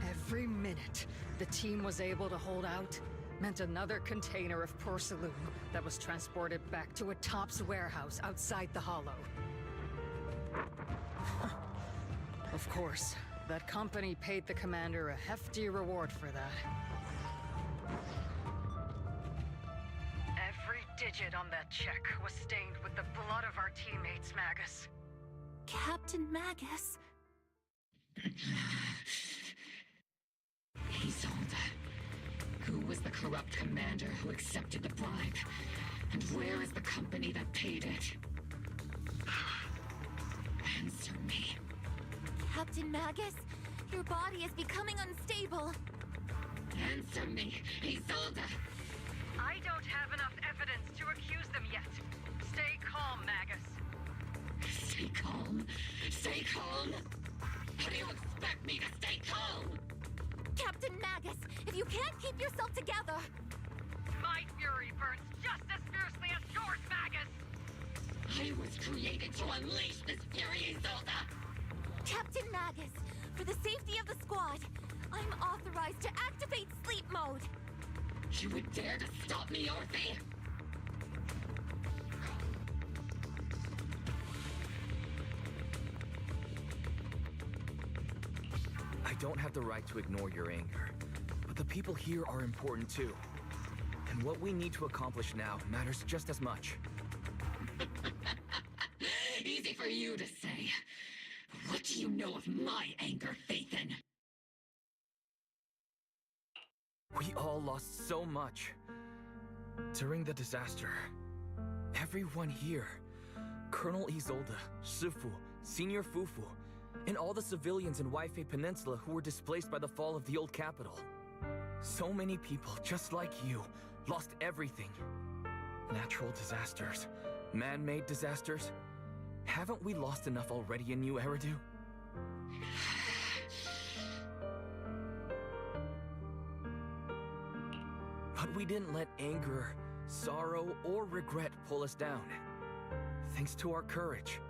Speaker 6: Every minute the team was able to hold out meant another container of porcelain that was transported back to a Topps warehouse outside the Hollow. Of course, That company paid the commander a hefty reward for that. Every digit on that check was stained with the blood of our teammates, Magus.
Speaker 2: Captain Magus?
Speaker 4: Isolde. Who was the corrupt commander who accepted the bribe? And where is the company that paid it? Answer me.
Speaker 2: Captain Magus? Your body is becoming unstable.
Speaker 4: Answer me, Isolde!
Speaker 6: I don't have enough evidence to accuse them yet. Stay calm, Magus.
Speaker 4: Stay calm? Stay calm? How do you expect me to stay calm?
Speaker 2: Captain Magus, if you can't keep yourself together...
Speaker 6: My fury burns just as fiercely as yours, Magus!
Speaker 4: I was created to unleash this fury, Isolde!
Speaker 2: Captain Magus, for the safety of the squad, I'm authorized to activate sleep mode.
Speaker 4: You would dare to stop me, Orphe?
Speaker 5: I don't have the right to ignore your anger, but the people here are important too. And what we need to accomplish now matters just as much.
Speaker 4: Easy for you to say. What do you know of my anger, Phaethon?
Speaker 5: We all lost so much. During the disaster, everyone here, Colonel Isolde, Shifu, Senior Fufu, and all the civilians in Waifei Peninsula who were displaced by the fall of the old capital. So many people, just like you, lost everything. Natural disasters, man-made disasters. Haven't we lost enough already in New Eridu? But we didn't let anger, sorrow, or regret pull us down. Thanks to our courage,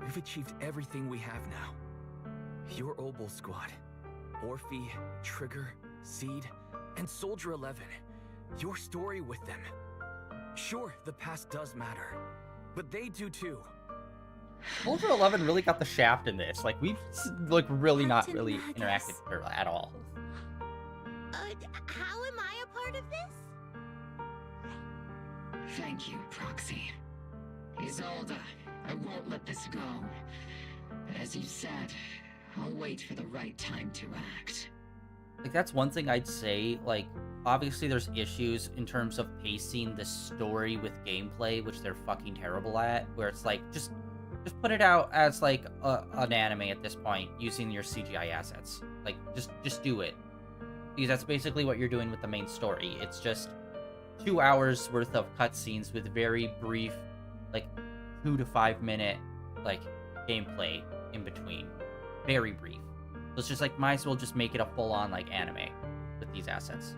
Speaker 5: we've achieved everything we have now. Your Obol squad, Orphe, Trigger, Seed, and Soldier 11. Your story with them. Sure, the past does matter, but they do too.
Speaker 1: Soldier 11 really got the shaft in this. Like, we've, like, really not really interacted with her at all.
Speaker 3: How am I a part of this?
Speaker 4: Thank you, Proxy. Isolde, I won't let this go. But as you said, I'll wait for the right time to act.
Speaker 1: Like, that's one thing I'd say. Like, obviously there's issues in terms of pacing the story with gameplay, which they're fucking terrible at, where it's like, just put it out as like an anime at this point, using your CGI assets. Like, just do it. Because that's basically what you're doing with the main story. It's just 2 hours worth of cutscenes with very brief, like 2 to 5 minute, like, gameplay in between. Very brief. So it's just like, might as well just make it a full-on, like, anime with these assets.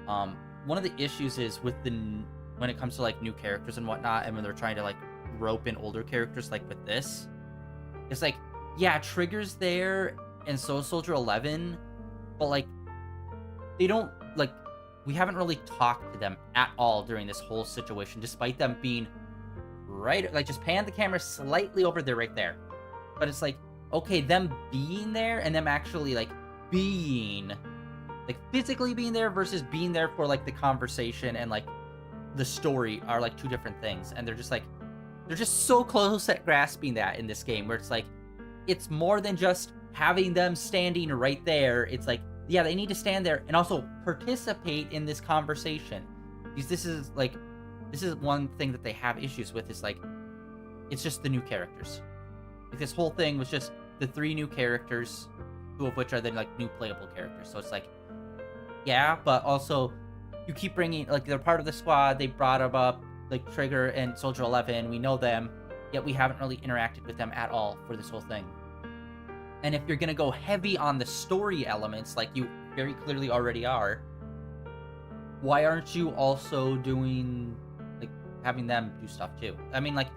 Speaker 1: One of the issues is with when it comes to, like, new characters and whatnot, and when they're trying to, like, rope in older characters, like with this, it's like, yeah, Trigger's there, and so is Soldier 11, but, like, they don't, like, we haven't really talked to them at all during this whole situation, despite them being right, like, just pan the camera slightly over there, right there. But it's like, okay, them being there and them actually, like, being, like, physically being there versus being there for, like, the conversation and, like, the story are, like, two different things. And they're just so close at grasping that in this game, where it's like, it's more than just having them standing right there. It's like, yeah, they need to stand there and also participate in this conversation. Because this is one thing that they have issues with, is like, it's just the new characters. Like, this whole thing was just the 3 new characters, 2 of which are then, like, new playable characters. So it's like, yeah, but also you keep bringing, like, they're part of the squad, they brought them up, like, Trigger and Soldier 11, we know them, yet we haven't really interacted with them at all for this whole thing. And if you're gonna go heavy on the story elements, like you very clearly already are, why aren't you also doing, like, having them do stuff too? I mean, like,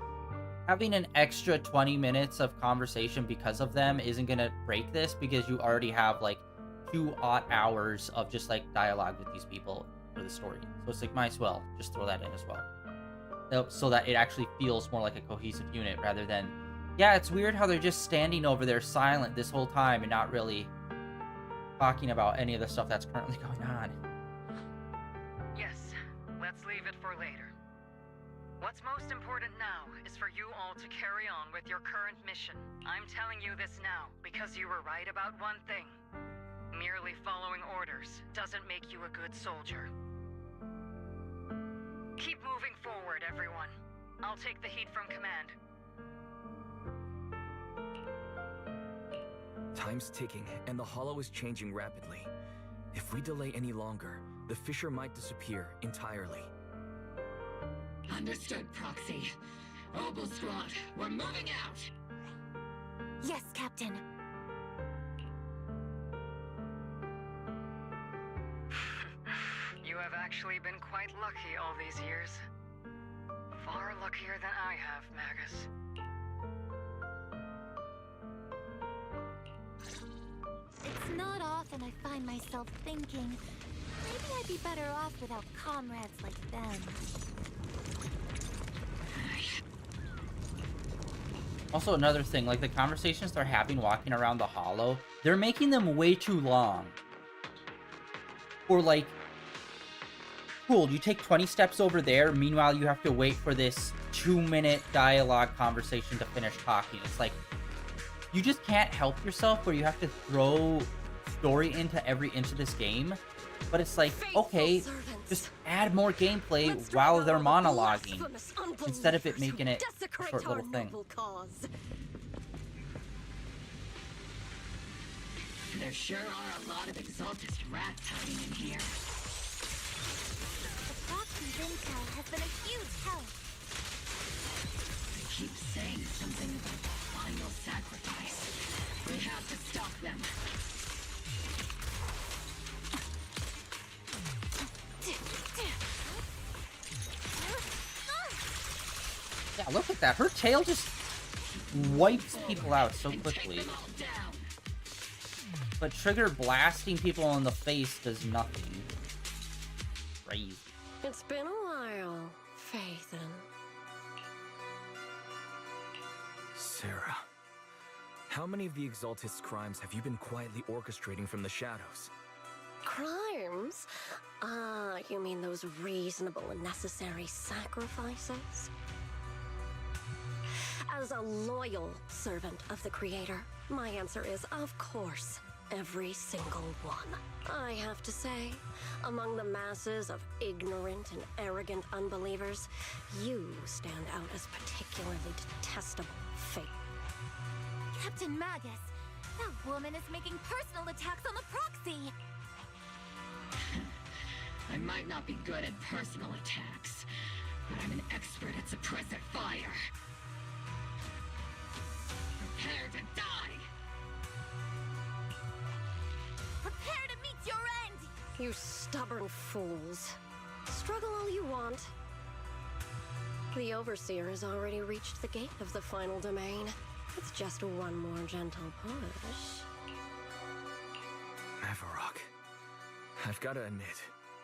Speaker 1: having an extra 20 minutes of conversation because of them isn't gonna break this, because you already have, like, 2 odd hours of just, like, dialogue with these people for the story. So it's like, might as well just throw that in as well. So that it actually feels more like a cohesive unit, rather than Yeah, it's weird how they're just standing over there silent this whole time and not really talking about any of the stuff that's currently going on.
Speaker 6: Yes, let's leave it for later. What's most important now is for you all to carry on with your current mission. I'm telling you this now because you were right about one thing. Merely following orders doesn't make you a good soldier. Keep moving forward, everyone. I'll take the heat from command.
Speaker 5: Time's ticking, and the Hollow is changing rapidly. If we delay any longer, the fissure might disappear entirely.
Speaker 4: Understood, Proxy. Obel Squad, we're moving out!
Speaker 2: Yes, Captain.
Speaker 6: You have actually been quite lucky all these years. Far luckier than I have, Magus.
Speaker 2: It's not often I find myself thinking, maybe I'd be better off without comrades like them.
Speaker 1: Also, another thing, like the conversations they're having walking around the Hollow, they're making them way too long. Or like, cool, you take 20 steps over there, meanwhile you have to wait for this 2-minute dialogue conversation to finish talking. It's like, you just can't help yourself where you have to throw story into every inch of this game. But it's like, okay, just add more gameplay while they're monologuing, instead of it making it a short little thing.
Speaker 4: There sure are a lot of exaltist rats hiding in here.
Speaker 2: The Proxy's intel has been a huge help.
Speaker 4: They keep saying something about final sacrifice. We have to stop them.
Speaker 1: Yeah, look at that. Her tail just wipes people out so quickly. But Trigger blasting people in the face does nothing. Crazy.
Speaker 21: It's been a while, Phaethon.
Speaker 5: Sarah, how many of the Exaltist's crimes have you been quietly orchestrating from the shadows?
Speaker 21: Crimes? Ah, you mean those reasonable and necessary sacrifices? As a loyal servant of the Creator, my answer is, of course, every single one. I have to say, among the masses of ignorant and arrogant unbelievers, you stand out as particularly detestable, Fate.
Speaker 2: Captain Magus, that woman is making personal attacks on the Proxy.
Speaker 4: I might not be good at personal attacks, but I'm an expert at suppressive fire. Prepare to die!
Speaker 2: Prepare to meet your end!
Speaker 21: You stubborn fools. Struggle all you want. The Overseer has already reached the gate of the final domain. It's just one more gentle push.
Speaker 5: Avarok. I've got to admit,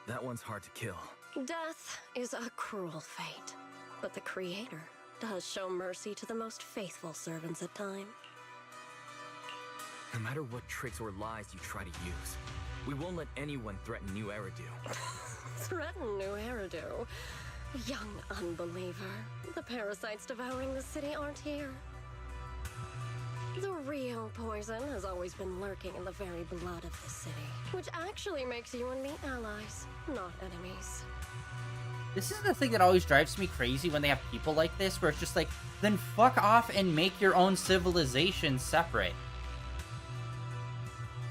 Speaker 5: that one's hard to kill.
Speaker 21: Death is a cruel fate, but the Creator does show mercy to the most faithful servants at times.
Speaker 5: No matter what tricks or lies you try to use, we won't let anyone threaten New Eridu.
Speaker 21: Threaten New Eridu? Young unbeliever. The parasites devouring the city aren't here. The real poison has always been lurking in the very blood of the city, which actually makes you and me allies, not enemies.
Speaker 1: This is the thing that always drives me crazy when they have people like this, where it's just like, then fuck off and make your own civilization separate.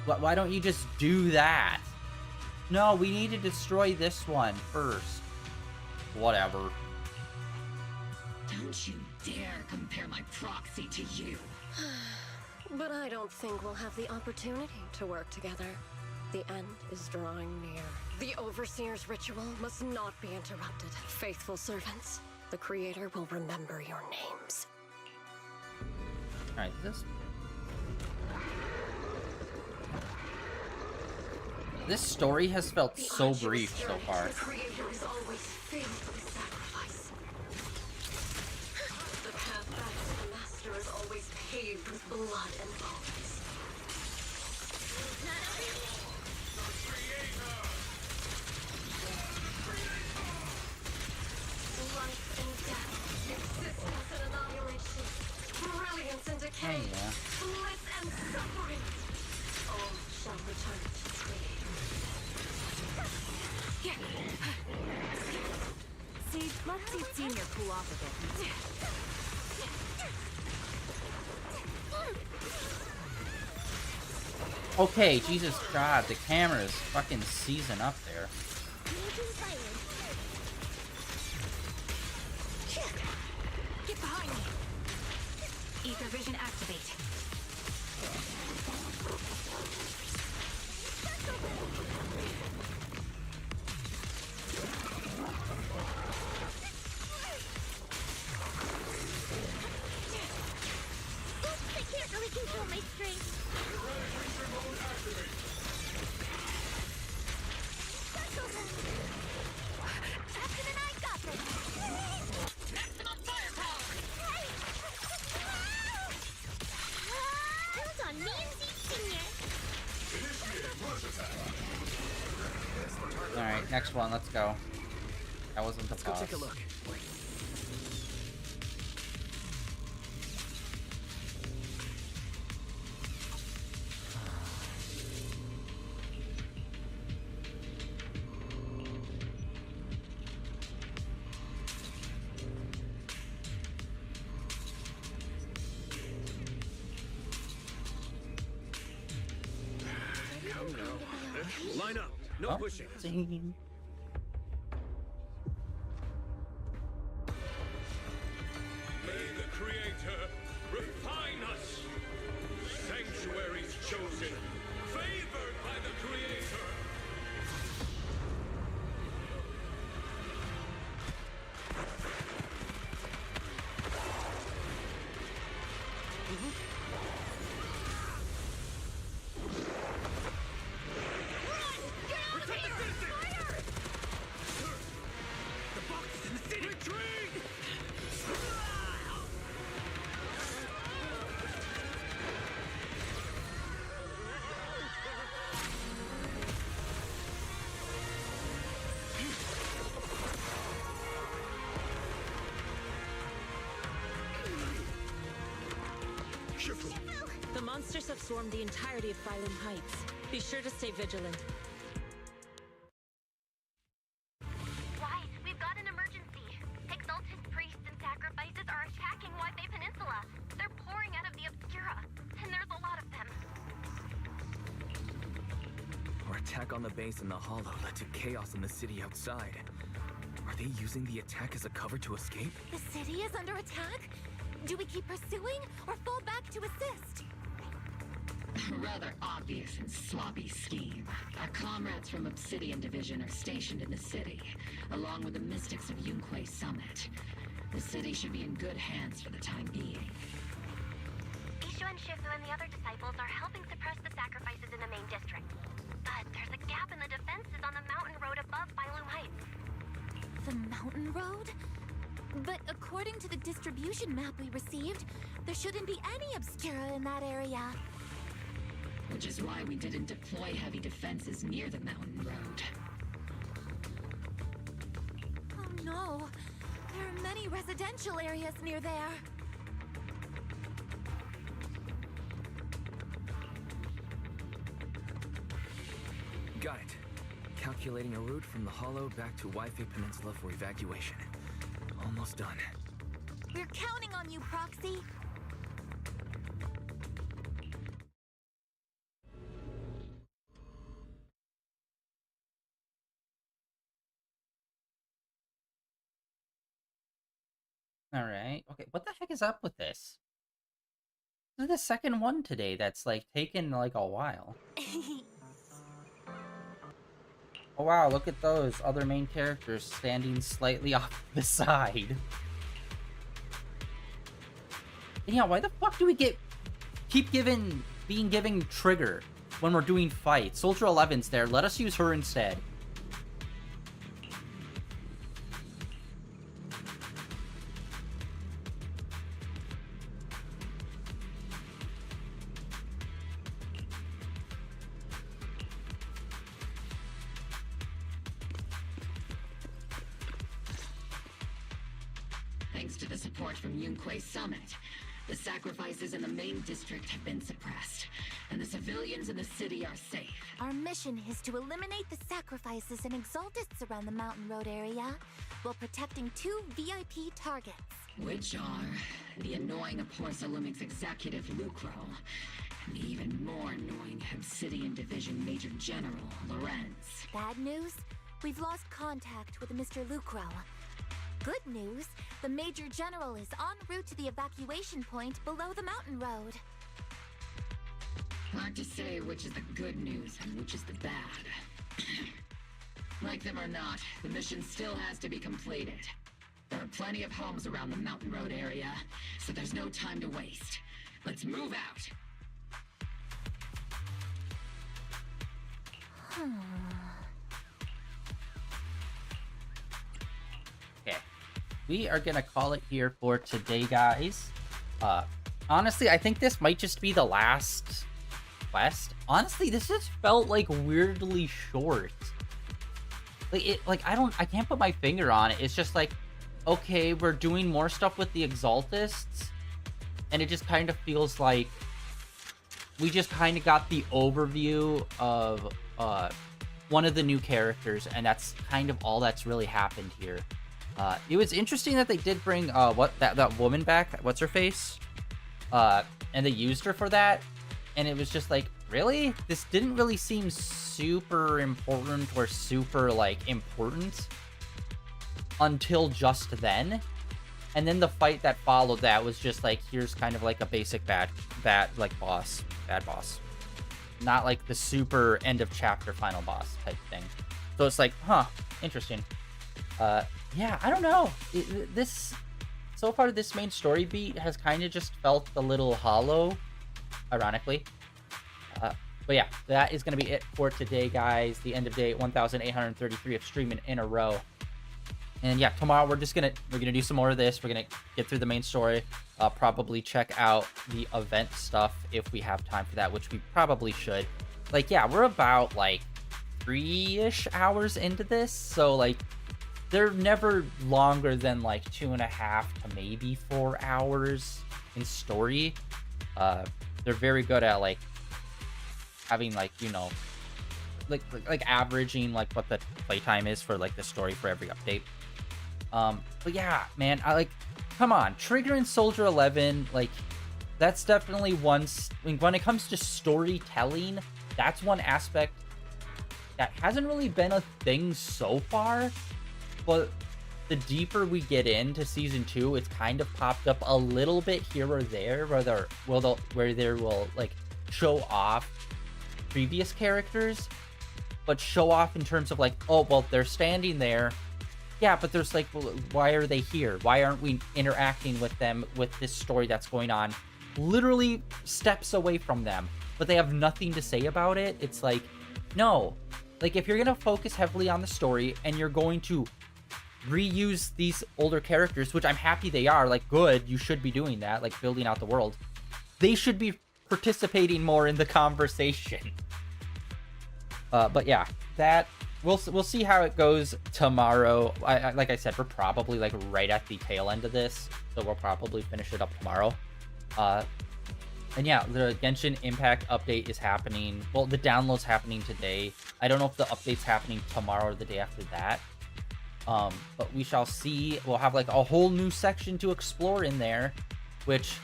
Speaker 1: Why don't you just do that? No, we need to destroy this one first. Whatever.
Speaker 4: Don't you dare compare my Proxy to you.
Speaker 21: But I don't think we'll have the opportunity to work together. The end is drawing near. The Overseer's ritual must not be interrupted. Faithful servants, the Creator will remember your names.
Speaker 1: Alright, this story has felt so brief so far.
Speaker 21: The Creator is always faithfully sacrificed. The path back to the Master is always with blood and bones. Life and death, existence and annihilation, brilliance and decay, bliss and suffering. All shall return to creator.
Speaker 13: See, let's see Senior cool off a bit.
Speaker 1: Okay, Jesus God, the camera is fucking seizing up there.
Speaker 14: Get behind me! Ether vision activate.
Speaker 3: Oops, I can't really control my strength. Captain and I got this. Maximum firepower. Hold on, me and Zeke Senior.
Speaker 1: Alright, next one, let's go. That wasn't the boss.
Speaker 11: Let's go take a look.
Speaker 12: Come now. Line up. No
Speaker 1: Oh,
Speaker 12: pushing.
Speaker 1: scene.
Speaker 12: May the Creator refine us. Sanctuaries chosen, favored by the Creator.
Speaker 15: The monsters have swarmed the entirety of Phylum Heights. Be sure to stay vigilant.
Speaker 7: Wise, we've got an emergency. Exalted priests and sacrifices are attacking Wi-Fi Peninsula. They're pouring out of the Obscura, and there's a lot of them.
Speaker 5: Our attack on the base in the Hollow led to chaos in the city outside. Are they using the attack as a cover to escape?
Speaker 2: The city is under attack? Do we keep pursuing or fall back to assist?
Speaker 4: Rather obvious and sloppy scheme. Our comrades from Obsidian Division are stationed in the city, along with the mystics of Yunquay Summit. The city should be in good hands for the time being.
Speaker 7: Ishu and Shifu and the other disciples are helping suppress the sacrifices in the main district. But there's a gap in the defenses on the mountain road above Phylum Heights.
Speaker 2: The mountain road? But according to the distribution map we received, there shouldn't be any Obscura in that area.
Speaker 4: Which is why we didn't deploy heavy defenses near the mountain road.
Speaker 2: Oh no, there are many residential areas near there.
Speaker 5: Got it. Calculating a route from the Hollow back to Wi-Fi Peninsula for evacuation. Almost done.
Speaker 2: We're counting on you, Proxy.
Speaker 1: Alright, okay, what the heck is up with this? This is the second one today that's, like, taken, like, a while. Oh wow, look at those other main characters standing slightly off the side. And yeah, why the fuck do we keep being given Trigger when we're doing fights? Soldier 11's there, let us use her instead.
Speaker 4: thanks to the support from Yunquei Summit, the sacrifices in the main district have been suppressed, and the civilians in the city are safe.
Speaker 2: Our mission is to eliminate the sacrifices and exaltists around the Mountain Road area while protecting 2 VIP targets.
Speaker 4: Which are the annoying Porcelumix executive Lucro, and the even more annoying Obsidian Division Major General Lorenz.
Speaker 2: Bad news? We've lost contact with Mr. Lucro. Good news, the Major General is en route to the evacuation point below the mountain road.
Speaker 4: Hard to say which is the good news and which is the bad. Like them or not, the mission still has to be completed. There are plenty of homes around the Mountain Road area, so there's no time to waste. Let's move out!
Speaker 1: Okay, we are gonna call it here for today, guys. Honestly, I think this might just be the last quest. Honestly, this just felt like weirdly short. I can't put my finger on it. It's just like, okay, we're doing more stuff with the Exaltists, and it just kind of feels like we just kind of got the overview of one of the new characters, and that's kind of all that's really happened here. It was interesting that they did bring that woman back. What's her face? And they used her for that, and it was just like, really? This didn't really seem super important or super important until just then. And then the fight that followed that was just like, here's kind of like a basic bad boss. Not like the super end of chapter final boss type thing. So it's like, huh, interesting. Yeah, I don't know. So far, this main story beat has kind of just felt a little hollow, ironically. But yeah, that is going to be it for today, guys. The end of day 1,833 of streaming in a row. And yeah, tomorrow we're gonna do some more of this. We're gonna get through the main story. Probably check out the event stuff if we have time for that, which we probably should. Yeah, we're about 3-ish hours into this, so they're never longer than 2.5 to maybe 4 hours in story. They're very good at having averaging what the playtime is for the story for every update. But yeah, man, come on, Trigger and Soldier 11, that's definitely when it comes to storytelling, that's one aspect that hasn't really been a thing so far, but the deeper we get into season 2, it's kind of popped up a little bit here or there where they will show off previous characters, but show off in terms of oh, well, they're standing there. Yeah, but there's well, why are they here? Why aren't we interacting with them with this story that's going on literally steps away from them? But they have nothing to say about it. It's no. If you're going to focus heavily on the story and you're going to reuse these older characters, which I'm happy they are, good, you should be doing that, building out the world. They should be participating more in the conversation. But yeah, that we'll see how it goes tomorrow. Like I said, we're probably right at the tail end of this, so we'll probably finish it up tomorrow. And yeah, the Genshin Impact update is happening. Well, the download's happening today. I don't know if the update's happening tomorrow or the day after that. But we shall see. We'll have a whole new section to explore in there, which,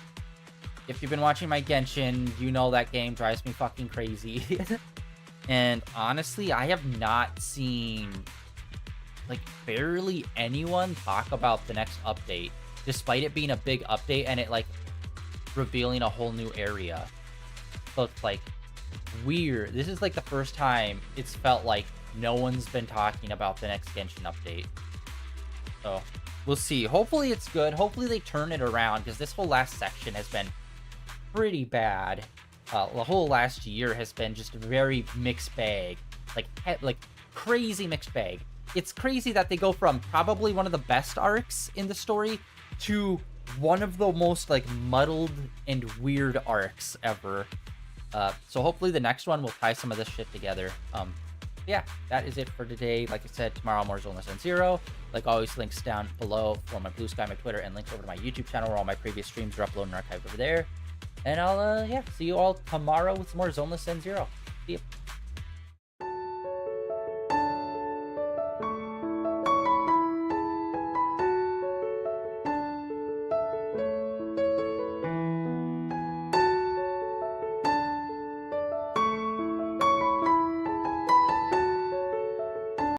Speaker 1: if you've been watching my Genshin, you know that game drives me fucking crazy. And honestly, I have not seen barely anyone talk about the next update, despite it being a big update and it revealing a whole new area. So it's weird. This is the first time it's felt like no one's been talking about the next Genshin update. So we'll see. Hopefully it's good. Hopefully they turn it around, because this whole last section has been pretty bad. The whole last year has been just a very mixed bag, crazy mixed bag. It's crazy that they go from probably one of the best arcs in the story to one of the most muddled and weird arcs ever. So hopefully the next one will tie some of this shit together. Yeah, that is it for today. Like I said, tomorrow more Zenless and Zero. Like always, links down below for my Blue Sky, my Twitter, and links over to my YouTube channel where all my previous streams are uploaded and archived over there. And I'll see you all tomorrow with some more Zenless and Zero. See ya.